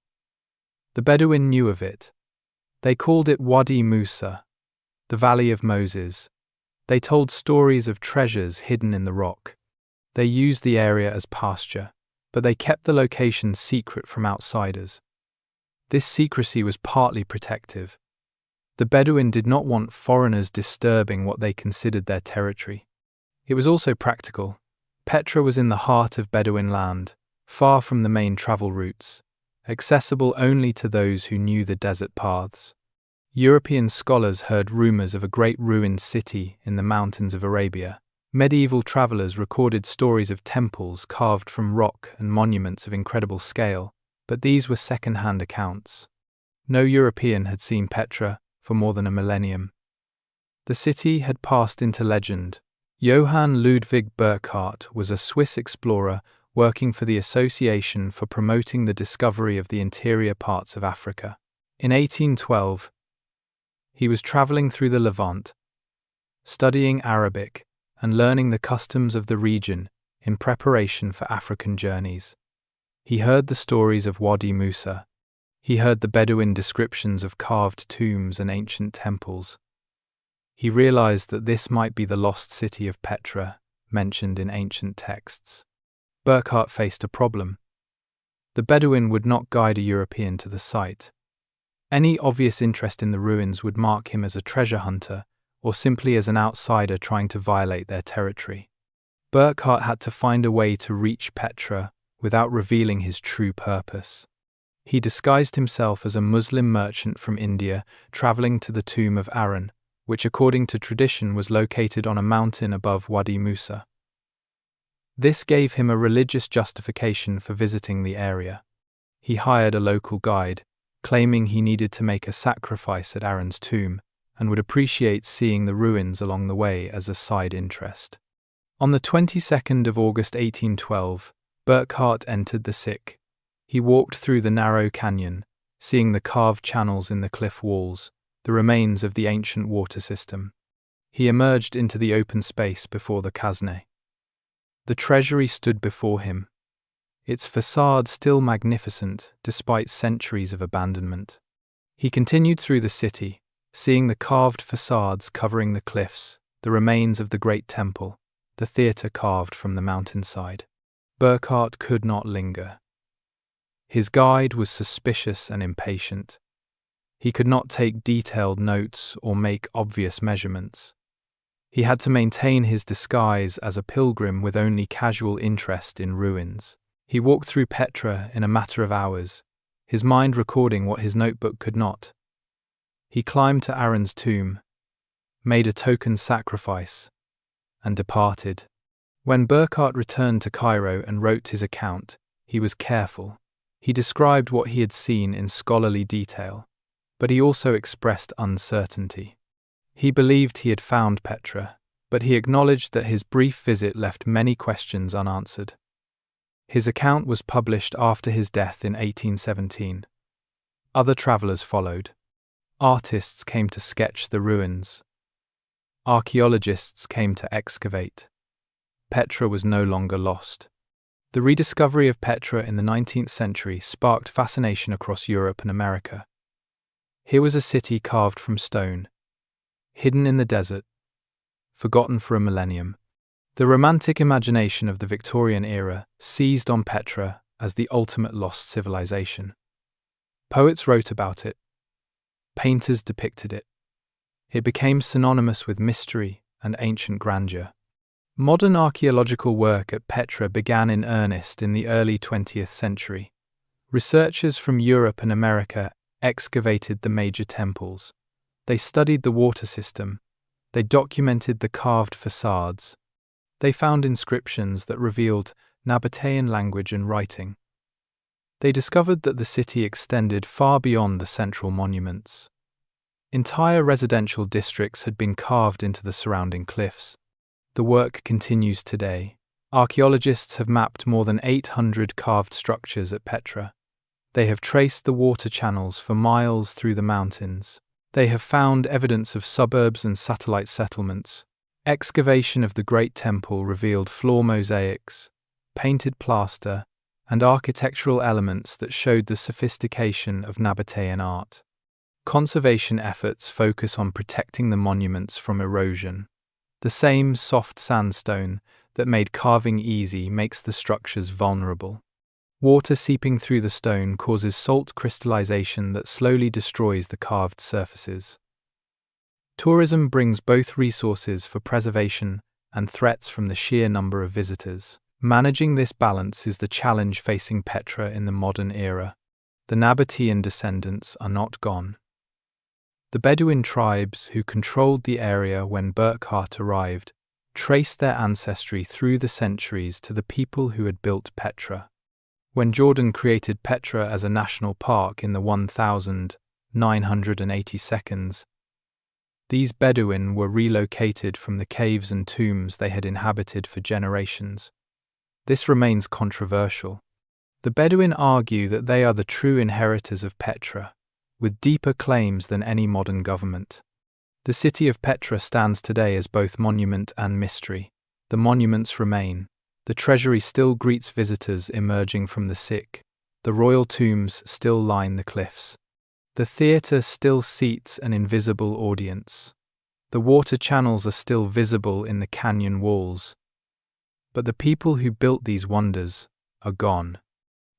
The Bedouin knew of it. They called it Wadi Musa, the Valley of Moses. They told stories of treasures hidden in the rock. They used the area as pasture, but they kept the location secret from outsiders. This secrecy was partly protective. The Bedouin did not want foreigners disturbing what they considered their territory. It was also practical. Petra was in the heart of Bedouin land, far from the main travel routes, accessible only to those who knew the desert paths. European scholars heard rumors of a great ruined city in the mountains of Arabia. Medieval travelers recorded stories of temples carved from rock and monuments of incredible scale, but these were second-hand accounts. No European had seen Petra for more than a millennium. The city had passed into legend. Johann Ludwig Burckhardt was a Swiss explorer working for the Association for Promoting the Discovery of the Interior Parts of Africa. In 1812, he was traveling through the Levant, studying Arabic and learning the customs of the region in preparation for African journeys. He heard the stories of Wadi Musa. He heard the Bedouin descriptions of carved tombs and ancient temples. He realized that this might be the lost city of Petra, mentioned in ancient texts. Burckhardt faced a problem. The Bedouin would not guide a European to the site. Any obvious interest in the ruins would mark him as a treasure hunter or simply as an outsider trying to violate their territory. Burckhardt had to find a way to reach Petra without revealing his true purpose. He disguised himself as a Muslim merchant from India, traveling to the tomb of Aaron, which according to tradition was located on a mountain above Wadi Musa. This gave him a religious justification for visiting the area. He hired a local guide, claiming he needed to make a sacrifice at Aaron's tomb and would appreciate seeing the ruins along the way as a side interest. On the 22nd of August 1812, Burckhardt entered the Sikh. He walked through the narrow canyon, seeing the carved channels in the cliff walls, the remains of the ancient water system. He emerged into the open space before the Khazneh. The treasury stood before him, its facade still magnificent despite centuries of abandonment. He continued through the city, seeing the carved facades covering the cliffs, the remains of the great temple, the theatre carved from the mountainside. Burckhardt could not linger. His guide was suspicious and impatient. He could not take detailed notes or make obvious measurements. He had to maintain his disguise as a pilgrim with only casual interest in ruins. He walked through Petra in a matter of hours, his mind recording what his notebook could not. He climbed to Aaron's tomb, made a token sacrifice, and departed. When Burckhardt returned to Cairo and wrote his account, he was careful. He described what he had seen in scholarly detail, but he also expressed uncertainty. He believed he had found Petra, but he acknowledged that his brief visit left many questions unanswered. His account was published after his death in 1817. Other travelers followed. Artists came to sketch the ruins. Archaeologists came to excavate. Petra was no longer lost. The rediscovery of Petra in the 19th century sparked fascination across Europe and America. Here was a city carved from stone, hidden in the desert, forgotten for a millennium. The romantic imagination of the Victorian era seized on Petra as the ultimate lost civilization. Poets wrote about it. Painters depicted it. It became synonymous with mystery and ancient grandeur. Modern archaeological work at Petra began in earnest in the early 20th century. Researchers from Europe and America excavated the major temples. They studied the water system. They documented the carved facades. They found inscriptions that revealed Nabataean language and writing. They discovered that the city extended far beyond the central monuments. Entire residential districts had been carved into the surrounding cliffs. The work continues today. Archaeologists have mapped more than 800 carved structures at Petra. They have traced the water channels for miles through the mountains. They have found evidence of suburbs and satellite settlements. Excavation of the Great Temple revealed floor mosaics, painted plaster, and architectural elements that showed the sophistication of Nabataean art. Conservation efforts focus on protecting the monuments from erosion. The same soft sandstone that made carving easy makes the structures vulnerable. Water seeping through the stone causes salt crystallization that slowly destroys the carved surfaces. Tourism brings both resources for preservation and threats from the sheer number of visitors. Managing this balance is the challenge facing Petra in the modern era. The Nabataean descendants are not gone. The Bedouin tribes who controlled the area when Burckhardt arrived traced their ancestry through the centuries to the people who had built Petra. When Jordan created Petra as a national park in the 1982, these Bedouin were relocated from the caves and tombs they had inhabited for generations. This remains controversial. The Bedouin argue that they are the true inheritors of Petra, with deeper claims than any modern government. The city of Petra stands today as both monument and mystery. The monuments remain. The treasury still greets visitors emerging from the sick. The royal tombs still line the cliffs. The theatre still seats an invisible audience. The water channels are still visible in the canyon walls. But the people who built these wonders are gone.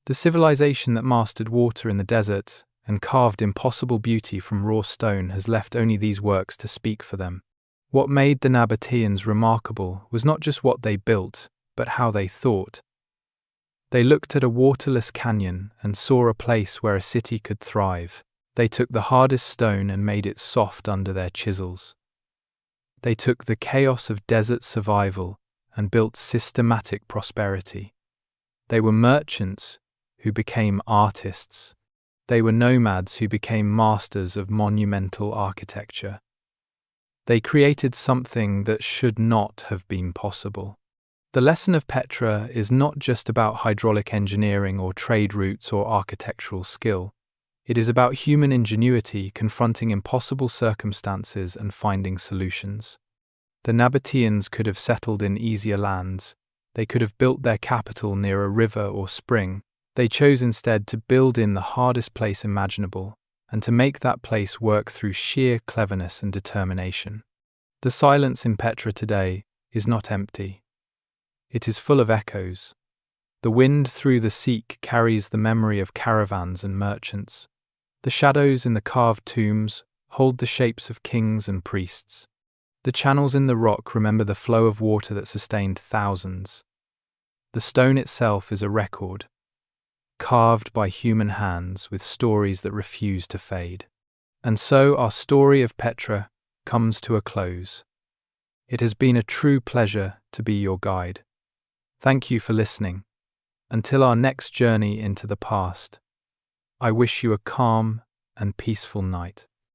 The civilization that mastered water in the desert and carved impossible beauty from raw stone has left only these works to speak for them. What made the Nabataeans remarkable was not just what they built, but how they thought. They looked at a waterless canyon and saw a place where a city could thrive. They took the hardest stone and made it soft under their chisels. They took the chaos of desert survival and built systematic prosperity. They were merchants who became artists. They were nomads who became masters of monumental architecture. They created something that should not have been possible. The lesson of Petra is not just about hydraulic engineering or trade routes or architectural skill. It is about human ingenuity confronting impossible circumstances and finding solutions. The Nabataeans could have settled in easier lands. They could have built their capital near a river or spring. They chose instead to build in the hardest place imaginable, and to make that place work through sheer cleverness and determination. The silence in Petra today is not empty. It is full of echoes. The wind through the Seek carries the memory of caravans and merchants. The shadows in the carved tombs hold the shapes of kings and priests. The channels in the rock remember the flow of water that sustained thousands. The stone itself is a record, carved by human hands with stories that refuse to fade. And so our story of Petra comes to a close. It has been a true pleasure to be your guide. Thank you for listening. Until our next journey into the past, I wish you a calm and peaceful night.